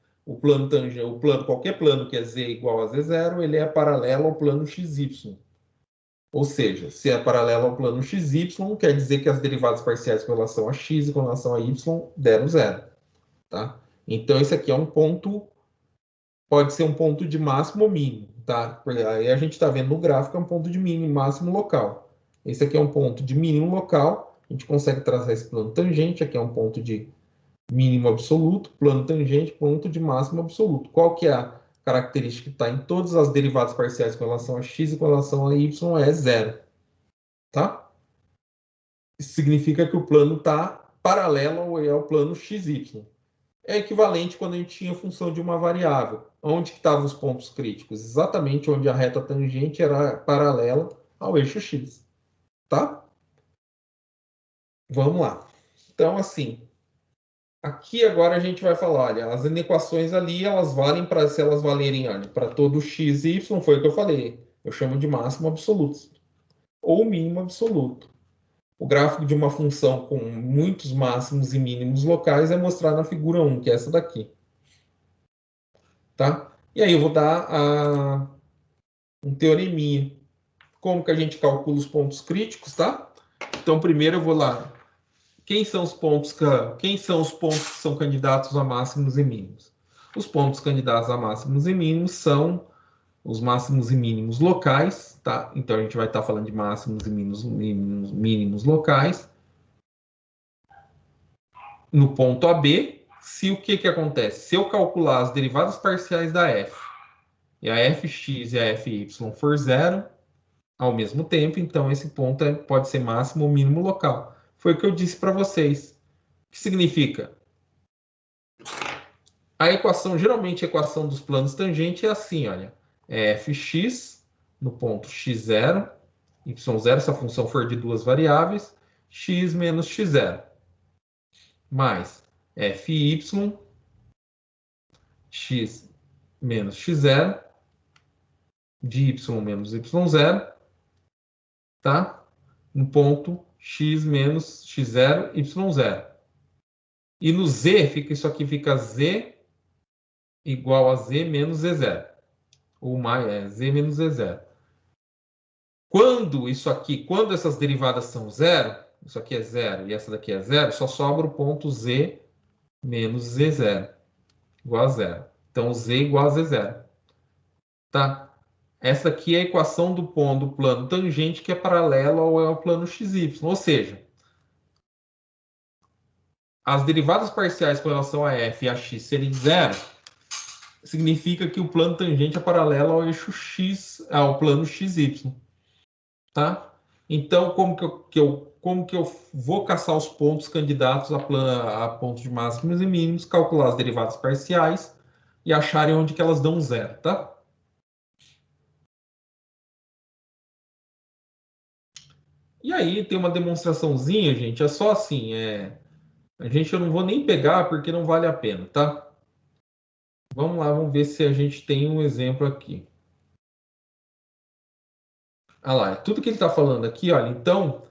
qualquer plano que é z igual a z0, ele é paralelo ao plano xy. Ou seja, se é paralelo ao plano xy, quer dizer que as derivadas parciais com relação a x e com relação a y deram zero. Tá? Então, esse aqui é um ponto, pode ser um ponto de máximo ou mínimo. Tá? Aí a gente está vendo no gráfico, é um ponto de mínimo e máximo local. Esse aqui é um ponto de mínimo local, a gente consegue traçar esse plano tangente, aqui é um ponto de mínimo absoluto, plano tangente, ponto de máximo absoluto. Qual que é a característica que está em todas as derivadas parciais com relação a x e com relação a y é zero. Tá? Isso significa que o plano está paralelo ao plano xy. É equivalente quando a gente tinha função de uma variável. Onde estavam os pontos críticos? Exatamente onde a reta tangente era paralela ao eixo x. Tá? Vamos lá. Então, assim, aqui agora a gente vai falar, olha, as inequações ali, elas valem para, se elas valerem, olha, para todo x e y, foi o que eu falei. Eu chamo de máximo absoluto. Ou mínimo absoluto. O gráfico de uma função com muitos máximos e mínimos locais é mostrado na figura 1, que é essa daqui. Tá? E aí eu vou dar um teoreminha. Como que a gente calcula os pontos críticos, tá? Então, primeiro eu vou lá. Quem são os pontos que são candidatos a máximos e mínimos? Os pontos candidatos a máximos e mínimos são os máximos e mínimos locais, tá? Então a gente vai estar falando de máximos e mínimos locais. No ponto AB, se o que acontece? Se eu calcular as derivadas parciais da f, e a fx e a fy for zero ao mesmo tempo, então esse ponto pode ser máximo ou mínimo local. Foi o que eu disse para vocês. O que significa? A equação, geralmente a equação dos planos tangentes é assim, olha. É fx no ponto x0, y0, se a função for de duas variáveis, x menos x0, mais fy, x menos x0, de y menos y0, tá? No ponto x menos x0, y0. E no z, isso aqui fica z igual a z menos z0. Ou mais, z menos z0. Quando essas derivadas são zero, isso aqui é zero e essa daqui é zero, só sobra o ponto z menos z0, igual a zero. Então, z igual a z0. Tá? Essa aqui é a equação do plano tangente que é paralelo ao plano xy. Ou seja, as derivadas parciais com relação a f e a x serem zero, significa que o plano tangente é paralelo ao eixo x, ao plano xy. Tá? Então, como que eu vou caçar os pontos candidatos a pontos de máximos e mínimos, calcular as derivadas parciais e acharem onde que elas dão zero, tá? E aí tem uma demonstraçãozinha, gente, é só assim, eu não vou nem pegar porque não vale a pena, tá? Vamos lá, vamos ver se a gente tem um exemplo aqui. Olha lá, tudo que ele está falando aqui, olha, então,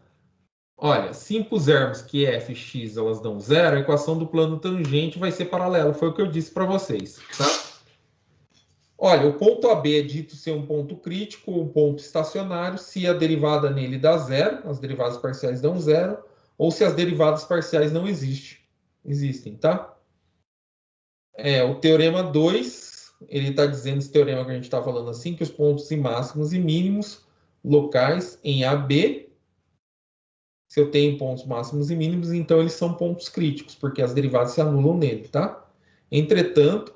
olha, se impusermos que fx elas dão zero, a equação do plano tangente vai ser paralela, foi o que eu disse para vocês, tá? Olha, o ponto AB é dito ser um ponto crítico, um ponto estacionário, se a derivada nele dá zero, as derivadas parciais dão zero, ou se as derivadas parciais não existem, tá? O teorema 2 ele está dizendo, esse teorema que a gente está falando assim, que os pontos máximos e mínimos locais em AB, se eu tenho pontos máximos e mínimos, então eles são pontos críticos, porque as derivadas se anulam nele, tá? Entretanto,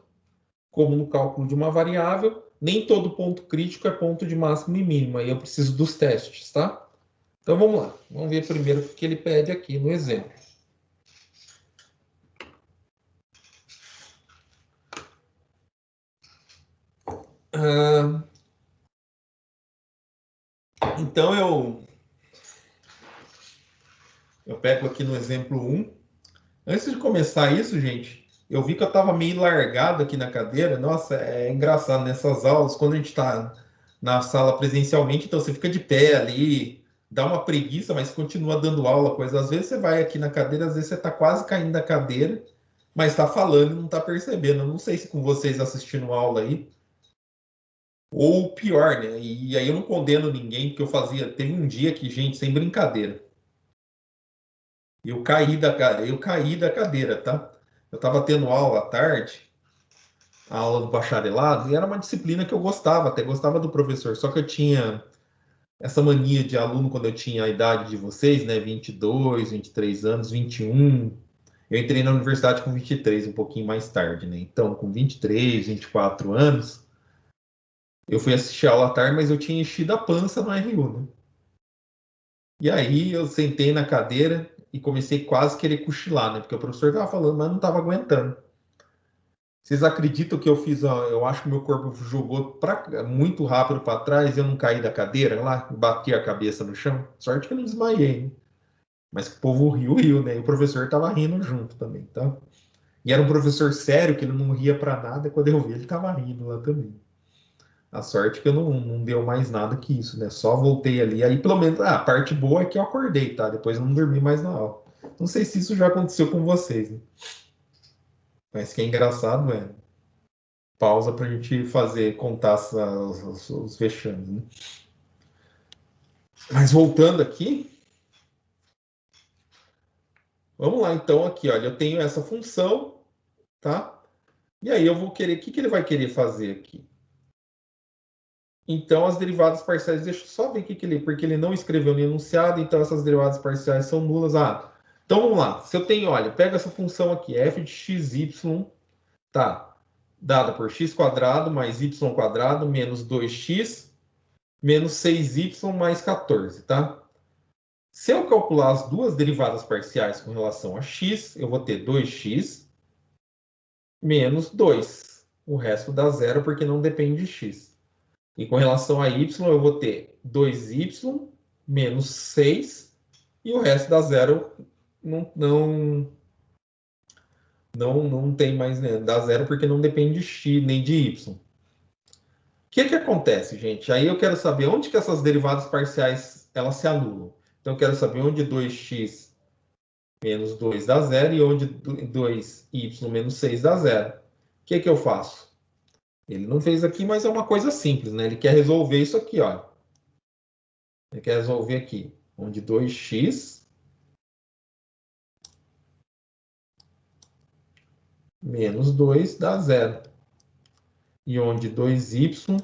como no cálculo de uma variável, nem todo ponto crítico é ponto de máximo e mínimo, aí eu preciso dos testes, tá? Então vamos lá, vamos ver primeiro o que ele pede aqui no exemplo. Então eu pego aqui no exemplo 1. Antes de começar isso, gente, eu vi que eu estava meio largado aqui na cadeira. Nossa, é engraçado nessas aulas, quando a gente está na sala presencialmente, então você fica de pé ali, dá uma preguiça, mas continua dando aula, coisa. Às vezes você vai aqui na cadeira, às vezes você está quase caindo da cadeira, mas está falando e não está percebendo. Eu não sei se com vocês assistindo aula aí, ou pior, né? E aí eu não condeno ninguém, porque eu fazia. Teve um dia que, gente, sem brincadeira. Eu caí da cadeira, tá? Eu estava tendo aula à tarde, a aula do bacharelado, e era uma disciplina que eu gostava, até gostava do professor, só que eu tinha essa mania de aluno quando eu tinha a idade de vocês, né, 22, 23 anos, 21. Eu entrei na universidade com 23, um pouquinho mais tarde, né? Então, com 23, 24 anos, eu fui assistir a aula à tarde, mas eu tinha enchido a pança no RU, né? E aí eu sentei na cadeira e comecei quase a querer cochilar, né? Porque o professor estava falando, mas não estava aguentando. Vocês acreditam que eu fiz, eu acho que meu corpo jogou muito rápido para trás e eu não caí da cadeira lá, bati a cabeça no chão? Sorte que eu não desmaiei, né? Mas que o povo riu, né? E o professor estava rindo junto também, tá? E era um professor sério, que ele não ria para nada, quando eu vi ele estava rindo lá também. A sorte que eu não deu mais nada que isso, né? Só voltei ali. Aí, pelo menos, a parte boa é que eu acordei, tá? Depois eu não dormi mais na aula. Não sei se isso já aconteceu com vocês, né? Mas que é engraçado, é. Pausa para a gente fazer, contar os vexames, né? Mas voltando aqui, vamos lá, então, aqui, olha, eu tenho essa função, tá? E aí eu vou querer, o que ele vai querer fazer aqui? Então, as derivadas parciais, deixa eu só ver o que ele, porque ele não escreveu no enunciado, então essas derivadas parciais são nulas. Então vamos lá. Se eu tenho, olha, pega essa função aqui, f de xy, tá? Dada por x quadrado mais y quadrado menos 2x menos 6y mais 14, tá? Se eu calcular as duas derivadas parciais com relação a x, eu vou ter 2x menos 2. O resto dá zero porque não depende de x. E com relação a y, eu vou ter 2y menos 6 e o resto dá zero. Não tem mais, né? Dá zero porque não depende de x nem de y. O que acontece, gente? Aí eu quero saber onde que essas derivadas parciais elas se anulam. Então eu quero saber onde 2x menos 2 dá zero e onde 2y menos 6 dá zero. O que eu faço? Ele não fez aqui, mas é uma coisa simples, né? Ele quer resolver isso aqui, ó. Ele quer resolver aqui, onde 2x menos 2 dá zero. E onde 2y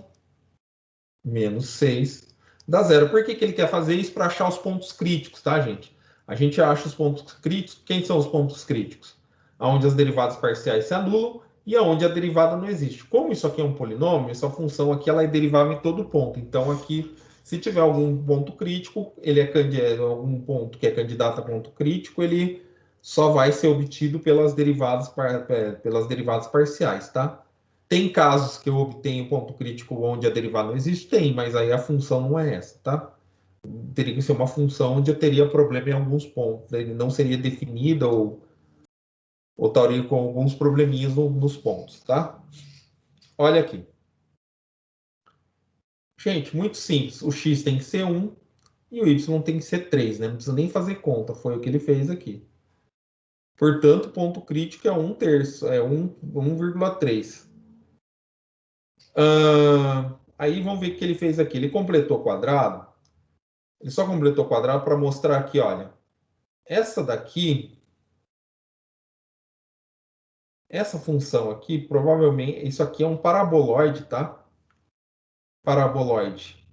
menos 6 dá zero. Por que ele quer fazer isso? Para achar os pontos críticos, tá, gente? A gente acha os pontos críticos. Quem são os pontos críticos? Onde as derivadas parciais se anulam e aonde a derivada não existe. Como isso aqui é um polinômio, essa função aqui ela é derivável em todo ponto. Então, aqui, se tiver algum ponto crítico, ele é algum ponto que é candidato a ponto crítico, ele só vai ser obtido pelas derivadas parciais, tá? Tem casos que eu obtenho ponto crítico onde a derivada não existe? Tem, mas aí a função não é essa, tá? Teria que ser uma função onde eu teria problema em alguns pontos. Ele não seria definida ou estaria com alguns probleminhas nos pontos, tá? Olha aqui. Gente, muito simples. O x tem que ser 1 e o y tem que ser 3, né? Não precisa nem fazer conta, foi o que ele fez aqui. Portanto, o ponto crítico é 1/3, é 1,3. Aí vamos ver o que ele fez aqui. Ele completou o quadrado. Ele só completou o quadrado para mostrar aqui, olha. Essa daqui Essa função aqui, provavelmente, isso aqui é um paraboloide, tá? Paraboloide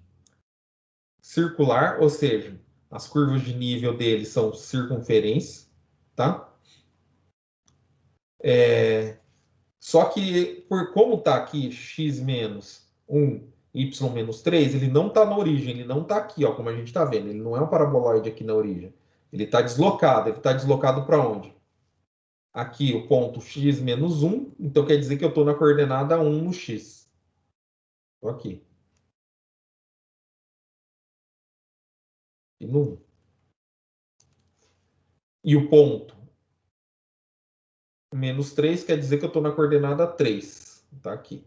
circular, ou seja, as curvas de nível dele são circunferências, tá? Só que, por como está aqui x menos 1, y menos 3, ele não está na origem, ele não está aqui, ó, como a gente está vendo. Ele não é um paraboloide aqui na origem. Ele está deslocado. Ele está deslocado para onde? Aqui o ponto x menos 1, então quer dizer que eu estou na coordenada 1 no x. Estou aqui. E no 1. E o ponto menos 3 quer dizer que eu estou na coordenada 3. Está aqui.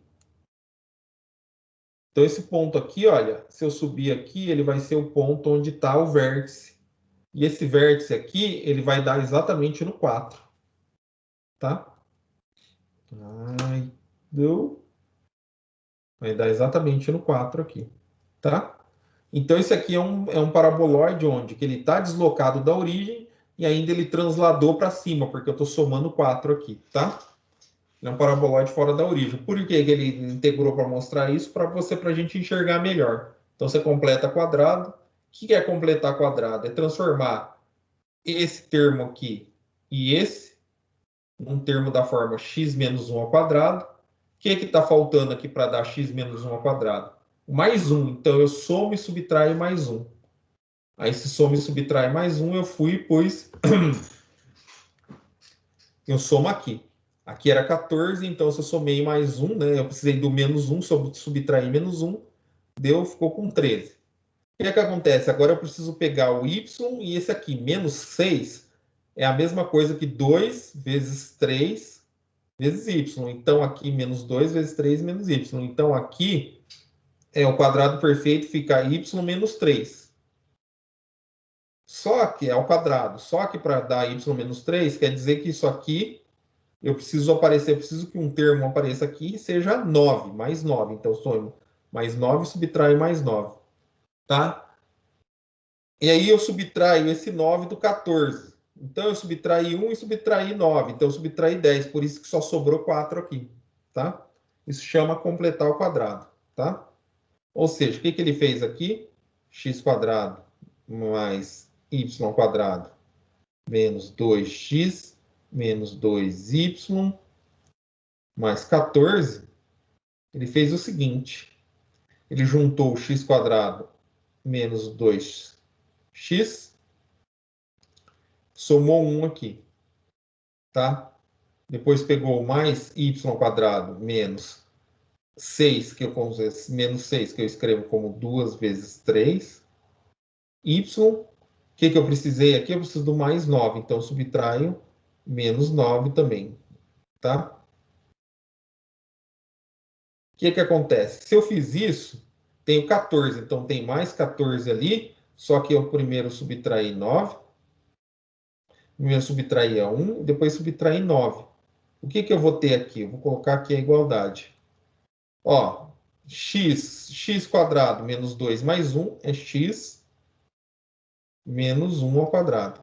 Então, esse ponto aqui, olha, se eu subir aqui, ele vai ser o ponto onde está o vértice. E esse vértice aqui, ele vai dar exatamente no 4. Tá? Ai, deu. Vai dar exatamente no 4 aqui. Tá? Então, esse aqui é um paraboloide onde que ele está deslocado da origem e ainda ele transladou para cima, porque eu estou somando 4 aqui. Tá? Ele é um paraboloide fora da origem. Por que que ele integrou para mostrar isso? Para a gente enxergar melhor. Então, você completa quadrado. O que é completar quadrado? É transformar esse termo aqui e esse num termo da forma x menos 1 ao quadrado. O que está faltando aqui para dar x menos 1 ao quadrado? Mais 1. Então, eu somo e subtraio mais 1. Aí, se soma e subtrai mais 1, eu fui e pus... eu somo aqui. Aqui era 14, então se eu somei mais 1, né? Eu precisei do menos 1, subtrair menos 1, ficou com 13. O que é que acontece? Agora eu preciso pegar o y e esse aqui, menos 6, é a mesma coisa que 2 vezes 3 vezes y. Então aqui, menos 2 vezes 3 menos y. Então aqui, o quadrado perfeito fica y menos 3. Só que é ao quadrado. Só que para dar y menos 3, quer dizer que isso aqui eu preciso que um termo apareça aqui e seja 9, mais 9. Então, somo mais 9 subtrai mais 9. Tá? E aí eu subtraio esse 9 do 14. Então, eu subtraí 1 e subtraí 9. Então, eu subtraí 10. Por isso que só sobrou 4 aqui. Tá? Isso chama completar o quadrado. Tá? Ou seja, o que ele fez aqui? X quadrado mais y quadrado menos 2x menos 2y mais 14, ele fez o seguinte. Ele juntou o x quadrado menos 2x, somou 1 aqui. Tá? Depois pegou mais y quadrado menos 6, menos 6, que eu escrevo como 2 vezes 3. Y, o que eu precisei aqui? Eu preciso do mais 9, então subtraio menos 9 também. Tá? O que acontece? Se eu fiz isso, tenho 14, então tem mais 14 ali, só que eu primeiro subtraí 9, primeiro subtraí 1, depois subtraí 9. O que eu vou ter aqui? Eu vou colocar aqui a igualdade. Ó, x quadrado menos 2 mais 1 é x menos 1 ao quadrado.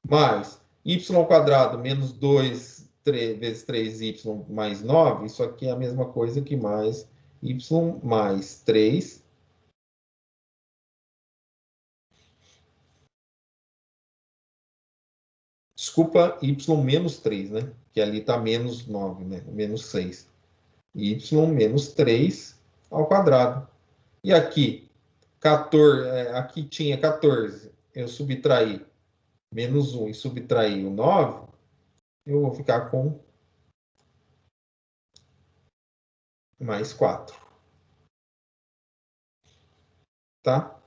Mais y quadrado menos 2 vezes 3y mais 9, isso aqui é a mesma coisa que mais y mais 3. Desculpa, y menos 3, né? Que ali está menos 9, né? Menos 6. Y menos 3 ao quadrado. E aqui, 14, aqui tinha 14. Eu subtraí menos 1 e subtraí o 9, eu vou ficar com mais 4. Tá?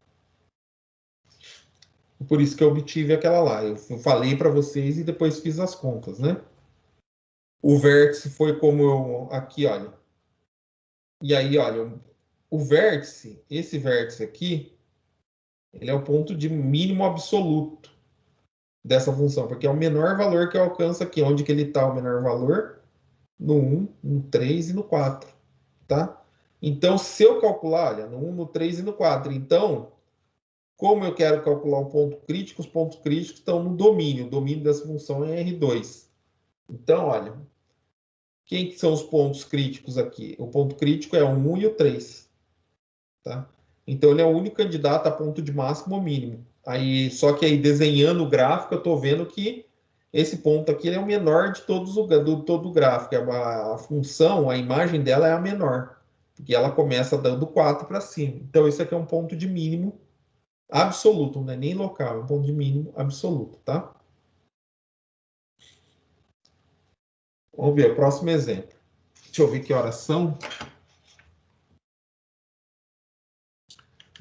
Por isso que eu obtive aquela lá. Eu falei para vocês e depois fiz as contas, né? O vértice foi como eu... Aqui, olha. E aí, olha, o vértice, esse vértice aqui, ele é o ponto de mínimo absoluto dessa função, porque é o menor valor que eu alcanço aqui. Onde que ele está o menor valor? No 1, no 3 e no 4. Tá? Então, se eu calcular, olha, no 1, no 3 e no 4. Então, como eu quero calcular o ponto crítico, os pontos críticos estão no domínio. O domínio dessa função é R2. Então, olha, quem que são os pontos críticos aqui? O ponto crítico é o 1 e o 3. Tá? Então, ele é o único candidato a ponto de máximo ou mínimo. Aí, só que aí, desenhando o gráfico, eu estou vendo que esse ponto aqui é o menor de todos do todo o gráfico. A função, a imagem dela é a menor, porque ela começa dando 4 para cima. Então, esse aqui é um ponto de mínimo absoluto, não é nem local, é um ponto de mínimo absoluto, tá? Vamos ver o próximo exemplo. Deixa eu ver que horas são.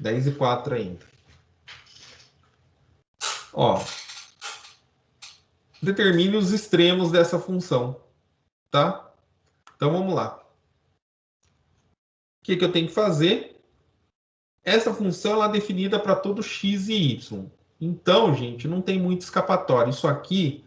10:04 ainda. Ó, determine os extremos dessa função, tá? Então vamos lá. O que eu tenho que fazer? Essa função ela é definida para todo x e y. Então, gente, não tem muito escapatório. Isso aqui,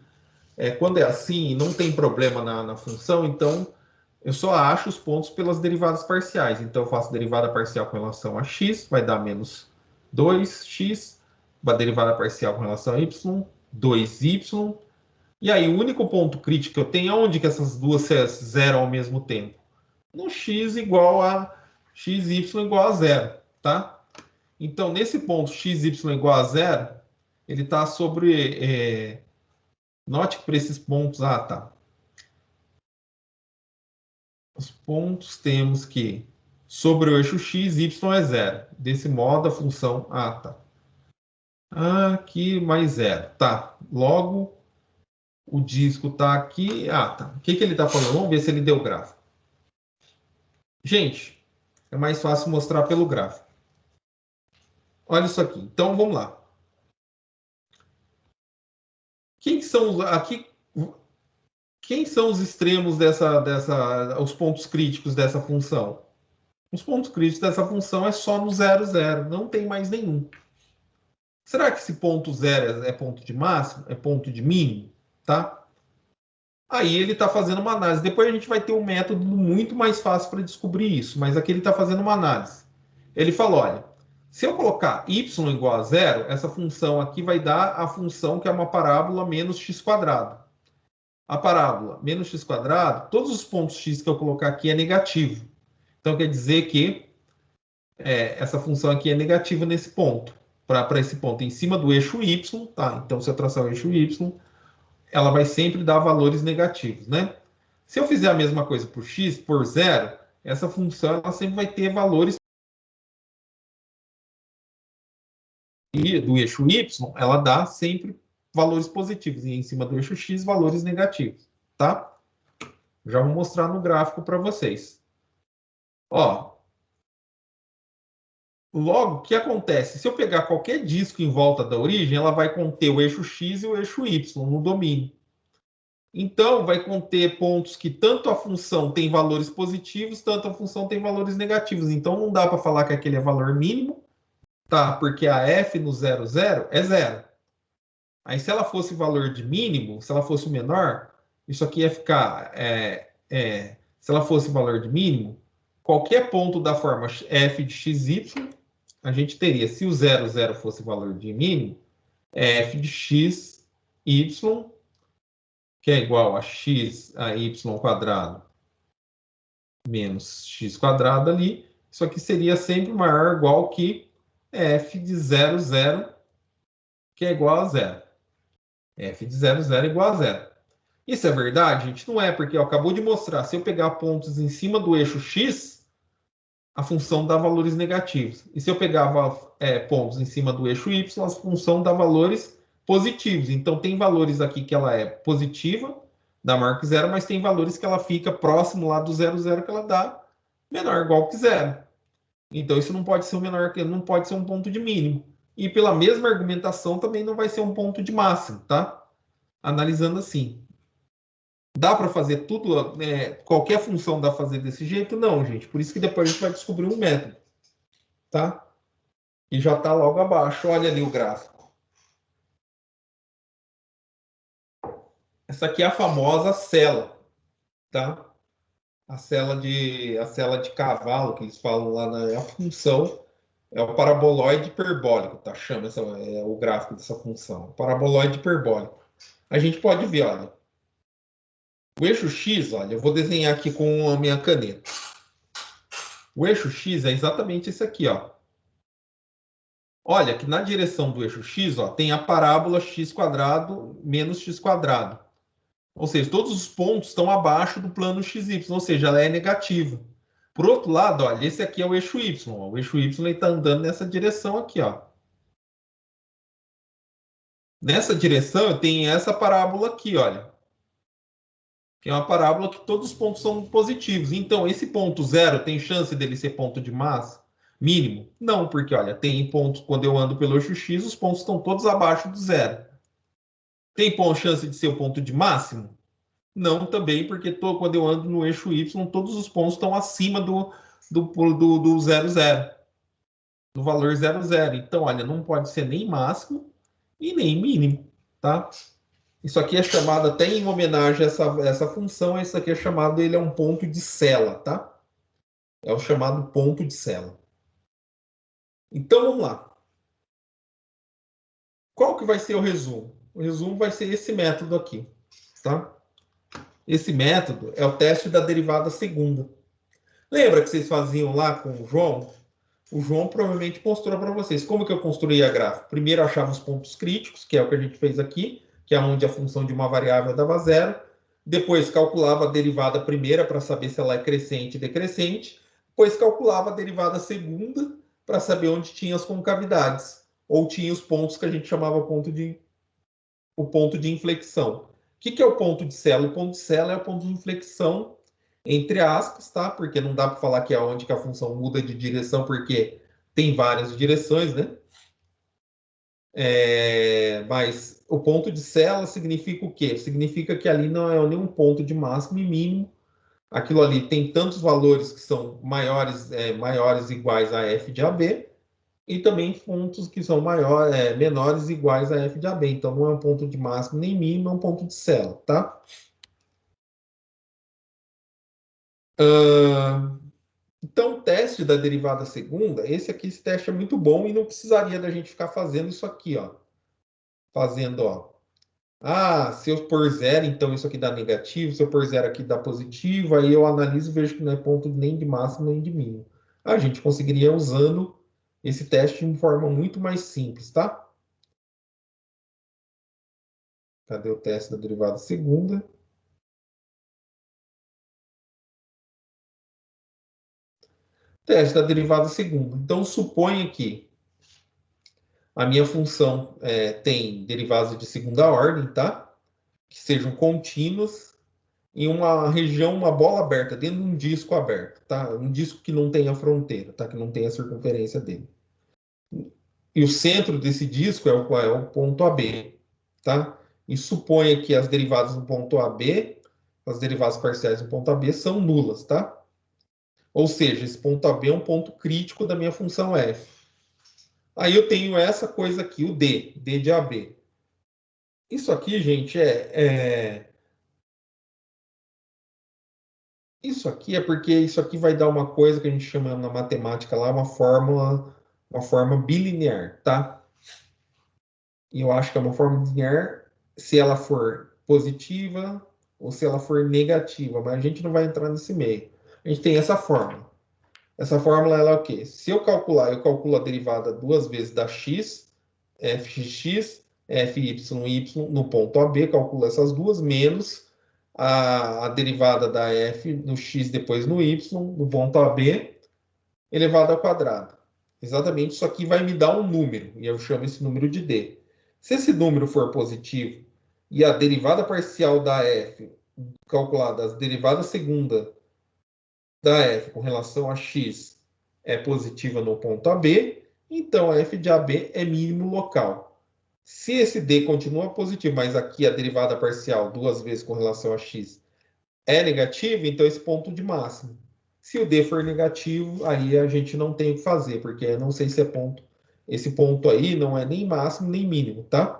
quando é assim, não tem problema na função, então eu só acho os pontos pelas derivadas parciais. Então, eu faço derivada parcial com relação a x, vai dar menos 2x. A derivada parcial com relação a y, 2y. E aí, o único ponto crítico que eu tenho é onde que essas duas se zeram ao mesmo tempo? No x igual a xy igual a zero, tá? Então, nesse ponto xy igual a zero, ele está sobre... note que para esses pontos... Ah, tá. Os pontos temos que sobre o eixo x, y é zero. Desse modo, a função... Ah, tá. Aqui mais zero. Tá. Logo, o disco está aqui. Ah, tá. O que ele está falando? Vamos ver se ele deu gráfico. Gente, é mais fácil mostrar pelo gráfico. Olha isso aqui. Então, vamos lá. Quem são aqui? Quem são os extremos os pontos críticos dessa função? Os pontos críticos dessa função é só no 0, 0. Não tem mais nenhum. Será que esse ponto 0 é ponto de máximo? É ponto de mínimo? Tá? Aí ele está fazendo uma análise. Depois a gente vai ter um método muito mais fácil para descobrir isso. Mas aqui ele está fazendo uma análise. Ele falou, olha, se eu colocar y igual a zero, essa função aqui vai dar a função que é uma parábola menos x quadrado. A parábola menos x quadrado, todos os pontos x que eu colocar aqui é negativo. Então quer dizer que essa função aqui é negativa nesse ponto. Para esse ponto em cima do eixo y, tá? Então se eu traçar o eixo y, ela vai sempre dar valores negativos, né? Se eu fizer a mesma coisa por x, por zero, essa função ela sempre vai ter valores do eixo y, ela dá sempre valores positivos, e em cima do eixo x, valores negativos, tá? Já vou mostrar no gráfico para vocês. Ó, logo, o que acontece? Se eu pegar qualquer disco em volta da origem, ela vai conter o eixo x e o eixo y no domínio. Então, vai conter pontos que tanto a função tem valores positivos, tanto a função tem valores negativos. Então, não dá para falar que aquele é valor mínimo, tá? Porque a f no 0, 0 é zero. Aí, se ela fosse valor de mínimo, se ela fosse o menor, isso aqui ia ficar... se ela fosse valor de mínimo, qualquer ponto da forma f de xy, a gente teria, se o 0, 0 fosse valor de mínimo, f de x, y, que é igual a x a y quadrado menos x quadrado ali, isso aqui seria sempre maior ou igual que f de 0, 0, que é igual a zero. F de 0, 0 é igual a zero. Isso é verdade, gente? Não é, porque acabou de mostrar, se eu pegar pontos em cima do eixo x, a função dá valores negativos. E se eu pegava pontos em cima do eixo y, a função dá valores positivos. Então, tem valores aqui que ela é positiva, dá maior que zero, mas tem valores que ela fica próximo lá do 0, 0, que ela dá menor ou igual que zero. Então, isso não pode ser um menor, não pode ser um ponto de mínimo. E pela mesma argumentação, também não vai ser um ponto de máximo, tá? Analisando assim. Dá para fazer tudo, qualquer função dá para fazer desse jeito? Não, gente. Por isso que depois a gente vai descobrir um método, tá? E já está logo abaixo. Olha ali o gráfico. Essa aqui é a famosa cela, tá? A cela de cavalo, que eles falam lá a função, é o paraboloide hiperbólico, tá? Chama o gráfico dessa função. Paraboloide hiperbólico. A gente pode ver, olha. O eixo X, olha, eu vou desenhar aqui com a minha caneta. O eixo X é exatamente esse aqui, ó. Olha que na direção do eixo X, ó, tem a parábola x² menos x². Ou seja, todos os pontos estão abaixo do plano XY, ou seja, ela é negativa. Por outro lado, olha, esse aqui é o eixo Y. Ó. O eixo Y está andando nessa direção aqui, ó. Nessa direção, eu tenho essa parábola aqui, olha. Que é uma parábola que todos os pontos são positivos. Então, esse ponto zero tem chance dele ser ponto de massa mínimo? Não, porque, olha, tem pontos, quando eu ando pelo eixo X, os pontos estão todos abaixo do zero. Tem chance de ser o ponto de máximo? Não, também, porque quando eu ando no eixo Y, todos os pontos estão acima do 00, do valor 00. Então, olha, não pode ser nem máximo e nem mínimo, tá? Isso aqui é chamado, até em homenagem a essa função, isso aqui é chamado, ele é um ponto de Sela, tá? É o chamado ponto de Sela. Então, vamos lá. Qual que vai ser o resumo? O resumo vai ser esse método aqui, tá? Esse método é o teste da derivada segunda. Lembra que vocês faziam lá com o João? O João provavelmente mostrou para vocês como que eu construía a gráfica. Primeiro eu achava os pontos críticos, que é o que a gente fez aqui, que é onde a função de uma variável dava zero. Depois calculava a derivada primeira para saber se ela é crescente ou decrescente. Depois calculava a derivada segunda para saber onde tinha as concavidades. Ou tinha os pontos que a gente chamava o ponto de inflexão. O que é o ponto de Sela? O ponto de Sela é o ponto de inflexão entre aspas, tá? Porque não dá para falar que é onde que a função muda de direção, porque tem várias direções, né? Mas o ponto de Sela significa o quê? Significa que ali não é nenhum ponto de máximo e mínimo. Aquilo ali tem tantos valores que são maiores iguais a f de AB, e também pontos que são menores iguais a f de AB. Então não é um ponto de máximo nem mínimo, é um ponto de Sela, tá? Então, o teste da derivada segunda, esse teste é muito bom e não precisaria da gente ficar fazendo isso aqui, ó. Fazendo, ó. Ah, se eu pôr zero, então isso aqui dá negativo. Se eu pôr zero aqui dá positivo. Aí eu analiso e vejo que não é ponto nem de máximo nem de mínimo. A gente conseguiria usando esse teste de forma muito mais simples, tá? Cadê o teste da derivada segunda? Teste da derivada segunda. Então, suponha que a minha função tem derivadas de segunda ordem, tá? Que sejam contínuas em uma região, uma bola aberta, dentro de um disco aberto, tá? Um disco que não tenha fronteira, tá? Que não tenha a circunferência dele. E o centro desse disco é o ponto AB, tá? E suponha que as derivadas do ponto AB, as derivadas parciais do ponto AB são nulas, tá? Ou seja, esse ponto AB é um ponto crítico da minha função f. Aí eu tenho essa coisa aqui, o D de AB. Isso aqui, gente, isso aqui é porque isso aqui vai dar uma coisa que a gente chama na matemática lá, uma forma bilinear, tá? E eu acho que é uma forma bilinear se ela for positiva ou se ela for negativa, mas a gente não vai entrar nesse meio. A gente tem essa fórmula. Essa fórmula ela é o quê? Se eu calculo a derivada duas vezes da x, fx, fy, no ponto AB, calculo essas duas, menos a derivada da f no x depois no y, no ponto AB, elevado ao quadrado. Exatamente, isso aqui vai me dar um número, e eu chamo esse número de d. Se esse número for positivo e a derivada parcial da f, calculada, a derivada segunda da f com relação a x é positiva no ponto AB, então a f de AB é mínimo local. Se esse d continua positivo, mas aqui a derivada parcial duas vezes com relação a x é negativo, então esse ponto de máximo. Se o d for negativo, aí a gente não tem o que fazer, porque eu não sei se é ponto. Esse ponto aí não é nem máximo nem mínimo, tá?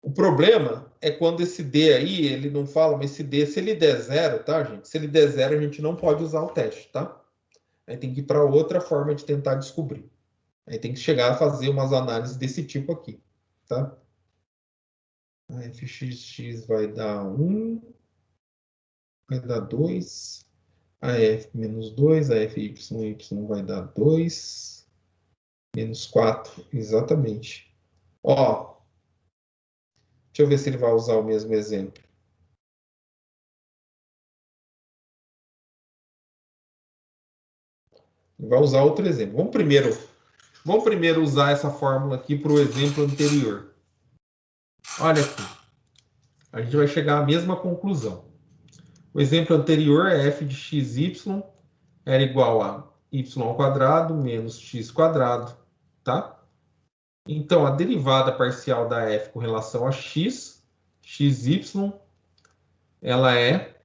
O problema é quando esse D aí, ele não fala, mas esse D, se ele der zero, tá, gente? Se ele der zero, a gente não pode usar o teste, tá? Aí tem que ir para outra forma de tentar descobrir. Aí tem que chegar a fazer umas análises desse tipo aqui, tá? A fxx vai dar 1, vai dar 2. A F menos 2, a FY vai dar 2. Menos 4, exatamente. Ó, deixa eu ver se ele vai usar o mesmo exemplo. Ele vai usar outro exemplo. Vamos primeiro usar essa fórmula aqui para o exemplo anterior. Olha aqui. A gente vai chegar à mesma conclusão. O exemplo anterior é f de xy era igual a y ao quadrado menos x quadrado, tá? Então, a derivada parcial da f com relação a x, xy, ela é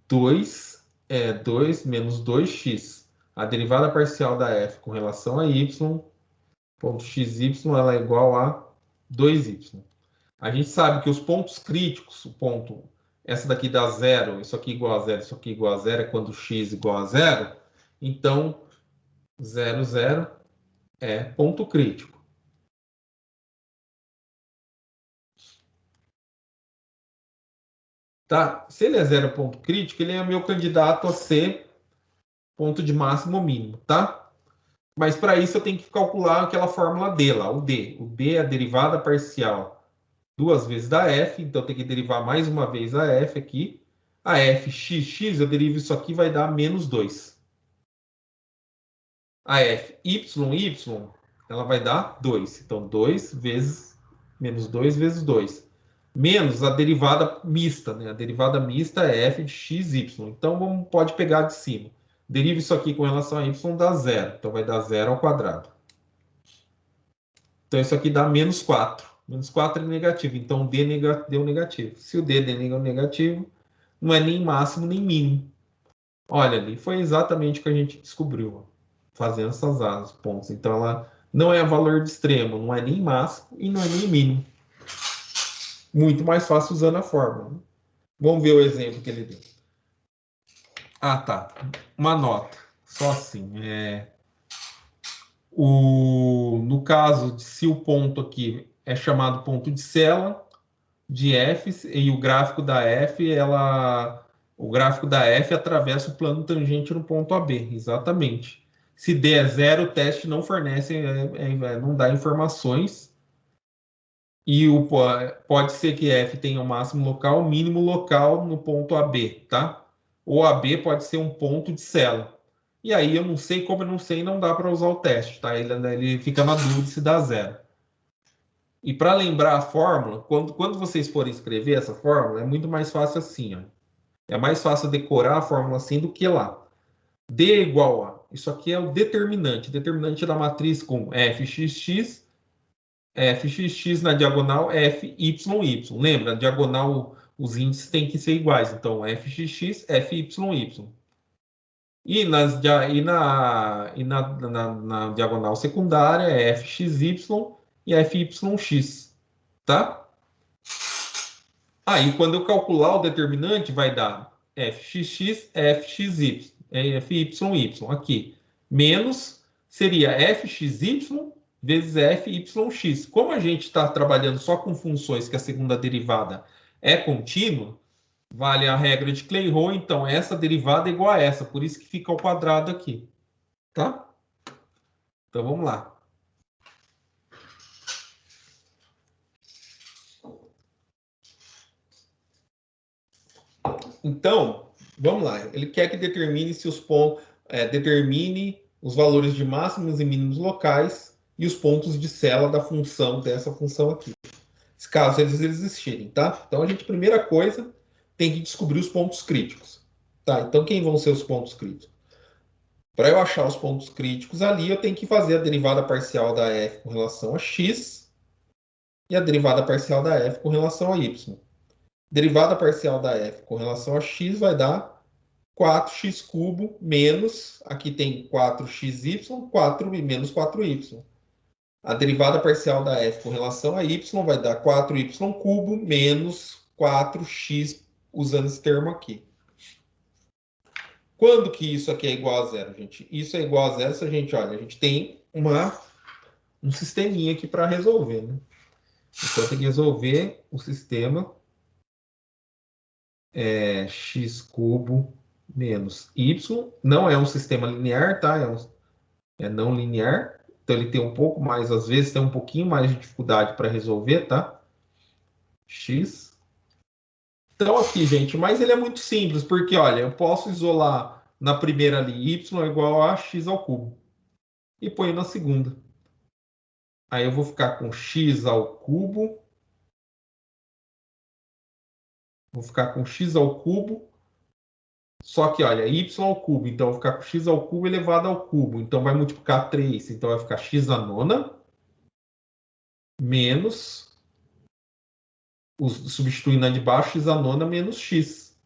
2 menos 2x. A derivada parcial da f com relação a y, ponto xy, ela é igual a 2y. A gente sabe que os pontos críticos, o ponto, essa daqui dá 0, isso aqui igual a 0, isso aqui igual a 0, é quando x igual a 0. Então, 0, 0 é ponto crítico. Tá? Se ele é 0 ponto crítico, ele é meu candidato a ser ponto de máximo ou mínimo, tá? Mas para isso eu tenho que calcular aquela fórmula D lá, o D. O D é a derivada parcial duas vezes da f, então tem que derivar mais uma vez a f aqui. A f x, eu derivo isso aqui, vai dar menos 2. A f y, ela vai dar 2. Então, 2 vezes menos 2 vezes 2. Menos a derivada mista, né? A derivada mista é f de xy. Então, pode pegar de cima. Deriva isso aqui com relação a y, dá 0. Então, vai dar 0 ao quadrado. Então, isso aqui dá menos 4. Menos 4 é negativo. Então, o D deu negativo. Se o D deu negativo, não é nem máximo nem mínimo. Olha ali, foi exatamente o que a gente descobriu, ó, fazendo essas asas, pontos. Então, ela não é valor de extremo, não é nem máximo e não é nem mínimo. Muito mais fácil usando a fórmula, né? Vamos ver o exemplo que ele deu. Ah, tá. Uma nota. Só assim. No caso de se o ponto aqui é chamado ponto de Cella, de F, e o gráfico da F, o gráfico da F atravessa o plano tangente no ponto AB, exatamente. Se D é 0, o teste não fornece, não dá informações. E pode ser que F tenha o máximo local, o mínimo local no ponto AB, tá? Ou AB pode ser um ponto de Cella. E aí eu não sei, como eu não sei, não dá para usar o teste, tá? Ele fica na dúvida se dá 0. E para lembrar a fórmula, quando vocês forem escrever essa fórmula, é muito mais fácil assim, ó. É mais fácil decorar a fórmula assim do que lá. D igual a... Isso aqui é o determinante. Determinante da matriz com fxx, fxx na diagonal, fyy. Lembra? Na diagonal, os índices têm que ser iguais. Então, fxx, fyy. E na diagonal secundária é fxy e fyx. Tá? Aí, quando eu calcular o determinante, vai dar fxx, fyy, aqui. Menos seria fxy vezes fyx. Como a gente está trabalhando só com funções que a segunda derivada é contínua, vale a regra de Clairaut, então essa derivada é igual a essa, por isso que fica ao quadrado aqui. Tá? Então, vamos lá. Então, vamos lá. Ele quer que determine se os pontos, determine os valores de máximos e mínimos locais e os pontos de Cella da função, dessa função aqui. Caso eles existirem, tá? Então, primeira coisa, tem que descobrir os pontos críticos. Tá? Então, quem vão ser os pontos críticos? Para eu achar os pontos críticos ali, eu tenho que fazer a derivada parcial da f com relação a x e a derivada parcial da f com relação a y. Derivada parcial da f com relação a x vai dar 4x cubo menos, aqui tem 4xy, 4 e menos 4y. A derivada parcial da f com relação a y vai dar 4y cubo menos 4x, usando esse termo aqui. Quando que isso aqui é igual a zero, gente? Isso é igual a zero se a gente, olha, a gente tem um sisteminha aqui para resolver, né? Então tem que resolver o sistema x cubo menos y. Não é um sistema linear, tá? É não linear. Então, ele tem um pouco mais, às vezes, tem um pouquinho mais de dificuldade para resolver, tá? X. Então, aqui, gente, mas ele é muito simples, porque, olha, eu posso isolar na primeira ali y é igual a x ao cubo. E ponho na segunda. Aí eu vou ficar com x ao cubo. Vou ficar com x ao cubo. Só que, olha, y ao cubo. Então, eu vou ficar com x ao cubo elevado ao cubo. Então, vai multiplicar 3. Então, vai ficar x à nona menos... Substituindo a de baixo, x à nona menos x.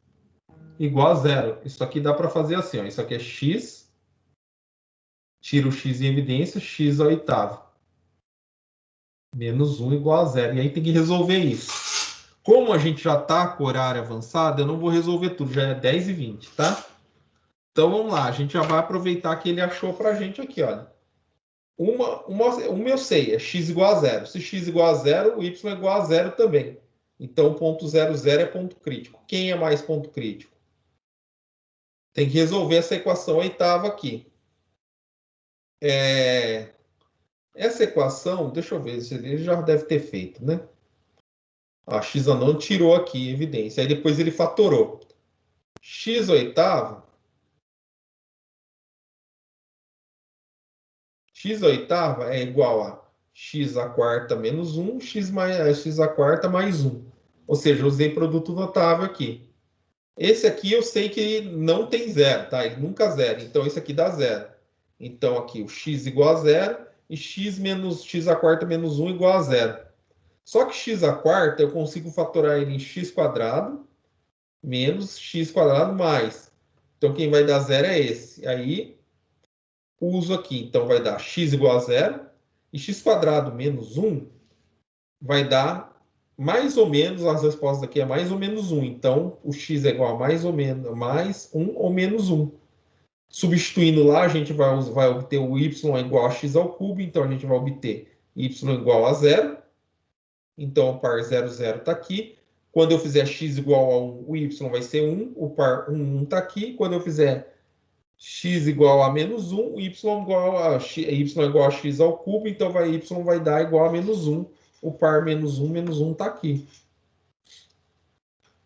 Igual a zero. Isso aqui dá para fazer assim, ó. Isso aqui é x. Tira o x em evidência, x à oitava. Menos 1 igual a zero. E aí tem que resolver isso. Como a gente já está com horário avançado, eu não vou resolver tudo. Já é 10h20, tá? Então vamos lá. A gente já vai aproveitar que ele achou para a gente aqui, olha. Uma eu sei, é x igual a zero. Se x igual a zero, o y é igual a zero também. Então, ponto 0, 0 é ponto crítico. Quem é mais ponto crítico? Tem que resolver essa equação oitava aqui. Essa equação, deixa eu ver, ele já deve ter feito, né? A x não tirou aqui evidência. Aí depois ele fatorou. X oitava. X oitava é igual a x à quarta menos 1, x à quarta mais 1. Ou seja, eu usei produto notável aqui. Esse aqui eu sei que não tem zero, tá? Ele nunca zero. Então, esse aqui dá zero. Então, aqui o x igual a zero e x menos x à quarta menos 1 igual a zero. Só que x à quarta eu consigo fatorar ele em x quadrado menos x quadrado mais. Então, quem vai dar zero é esse. Aí, uso aqui. Então, vai dar x igual a zero e x quadrado menos 1 vai dar mais ou menos, as respostas aqui é mais ou menos 1. Então, o x é igual a mais ou menos, mais 1 ou menos 1. Substituindo lá, a gente vai obter o y igual a x ao cubo. Então, a gente vai obter y igual a zero. Então, o par 0, 0 está aqui. Quando eu fizer x igual a 1, o y vai ser 1. O par 1, 1 está aqui. Quando eu fizer x igual a menos 1, o y igual a x ao cubo. Então, y vai dar igual a menos 1. O par menos 1 está aqui.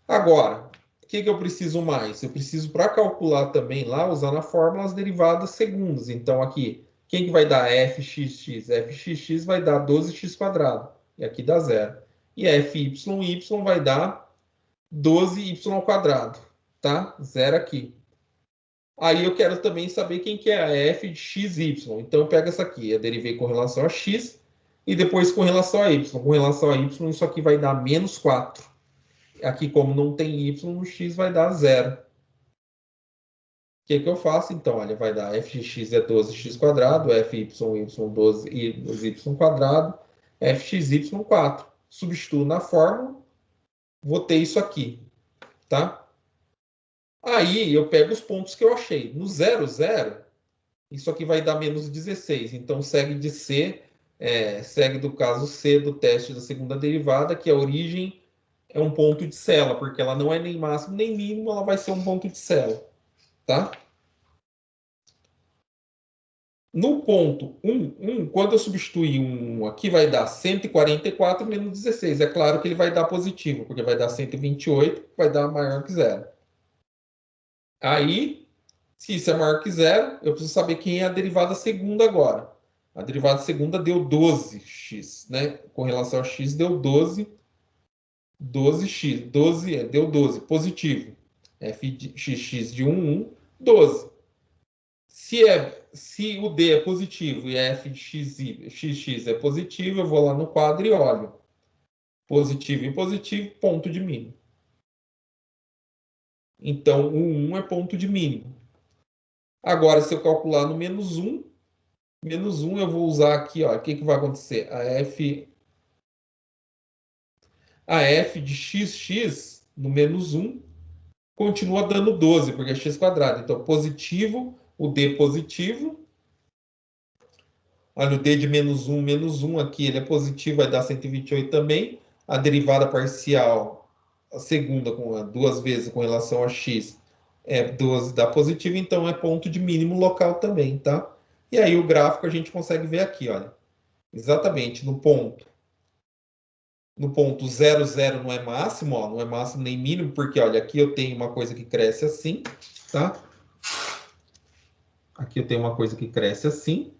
Agora, o que eu preciso mais? Eu preciso, para calcular também lá, usar na fórmula as derivadas segundas. Então, aqui, quem que vai dar fxx? Fxx vai dar 12x quadrado. E aqui dá zero. E fy vai dar 12y quadrado. Tá? Zero aqui. Aí eu quero também saber quem que é a f de xy. Então, eu pego essa aqui. Eu derivei com relação a x e depois com relação a y. Com relação a y, isso aqui vai dar menos 4. Aqui, como não tem y, no x vai dar zero. O que eu faço? Então, olha, vai dar f de x é 12x quadrado, fy, 12 y quadrado, fxy 4. Substituo na fórmula, vou ter isso aqui, tá? Aí, eu pego os pontos que eu achei. No 0, 0, isso aqui vai dar menos 16. Então, segue de C, segue do caso C do teste da segunda derivada, que a origem é um ponto de cela, porque ela não é nem máximo nem mínimo, ela vai ser um ponto de cela, tá? No ponto 1, quando eu substituir 1 aqui, vai dar 144 menos 16. É claro que ele vai dar positivo, porque vai dar 128, vai dar maior que zero. Aí, se isso é maior que zero, eu preciso saber quem é a derivada segunda agora. A derivada segunda deu 12x, né? Com relação a x, deu 12x. 12 deu 12, positivo. F de xx de 1, 12. Se o D é positivo e f de xx é positivo, eu vou lá no quadro e olho. Positivo e positivo, ponto de mínimo. Então, o 1 é ponto de mínimo. Agora, se eu calcular no menos 1 eu vou usar aqui, ó, o que vai acontecer? A f de xx no menos 1 continua dando 12, porque é x quadrado. Então, positivo, o D positivo. Olha, o D de menos 1 aqui, ele é positivo, vai dar 128 também. A derivada parcial a segunda com duas vezes com relação a x é 12 dá positivo, então é ponto de mínimo local também, tá? E aí o gráfico a gente consegue ver aqui, olha. Exatamente, no ponto 00 não é máximo, ó, não é máximo nem mínimo, porque olha, aqui eu tenho uma coisa que cresce assim, tá? Aqui eu tenho uma coisa que cresce assim,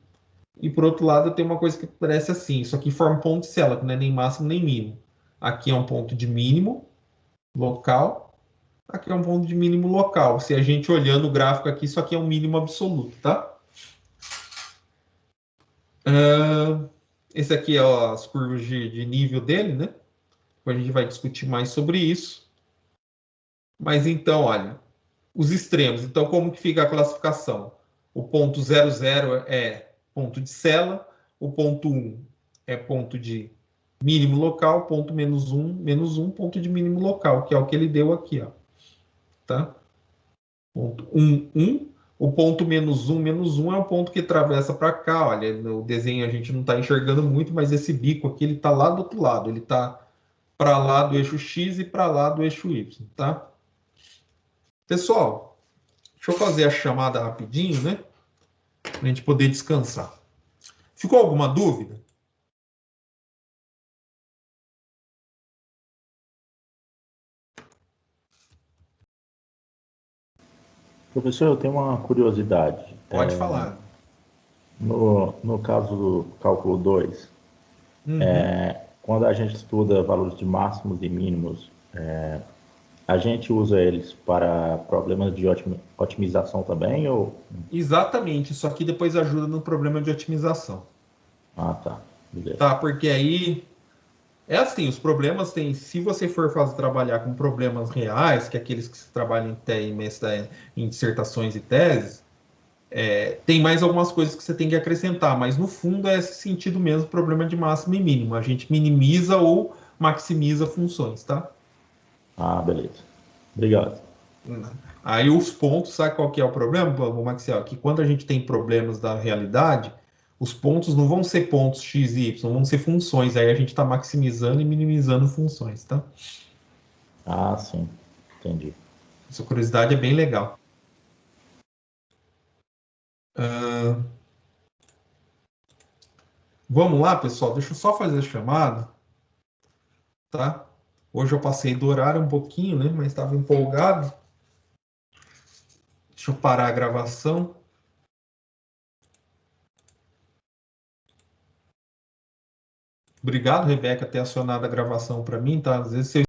e por outro lado eu tenho uma coisa que cresce assim. Isso aqui forma um ponto de célula, que não é nem máximo nem mínimo. Aqui é um ponto de mínimo local, aqui é um ponto de mínimo local. Se a gente olhando o gráfico aqui, isso aqui é um mínimo absoluto, tá? Esse aqui é ó, as curvas de nível dele, né? Depois a gente vai discutir mais sobre isso. Mas então, olha, os extremos. Então, como que fica a classificação? O ponto 00 é ponto de célula, o ponto 1 é ponto de mínimo local, ponto menos 1, ponto de mínimo local, que é o que ele deu aqui, ó. Tá? Ponto 1, 1. O ponto menos 1 é um ponto que atravessa para cá. Olha, no desenho a gente não está enxergando muito, mas esse bico aqui ele está lá do outro lado. Ele está para lá do eixo X e para lá do eixo Y, tá? Pessoal, deixa eu fazer a chamada rapidinho, né? Para a gente poder descansar. Ficou alguma dúvida? Professor, eu tenho uma curiosidade. Pode falar. No caso do cálculo 2, quando a gente estuda valores de máximos e mínimos, a gente usa eles para problemas de otimização também? Ou... Exatamente. Isso aqui depois ajuda no problema de otimização. Ah, tá. Beleza. Tá, porque aí é assim, os problemas têm, se você for trabalhar com problemas reais, que é aqueles que se trabalham em dissertações e teses, tem mais algumas coisas que você tem que acrescentar, mas no fundo é esse sentido mesmo, problema de máximo e mínimo. A gente minimiza ou maximiza funções, tá? Ah, beleza. Obrigado. Aí os pontos, sabe qual que é o problema, Maxiel? Que quando a gente tem problemas da realidade, os pontos não vão ser pontos x e y, vão ser funções. Aí a gente está maximizando e minimizando funções, tá? Ah, sim. Entendi. Essa curiosidade é bem legal. Vamos lá, pessoal. Deixa eu só fazer a chamada, tá? Hoje eu passei do horário um pouquinho, né? Mas estava empolgado. Deixa eu parar a gravação. Obrigado, Rebeca, ter acionado a gravação para mim, tá? Às vezes você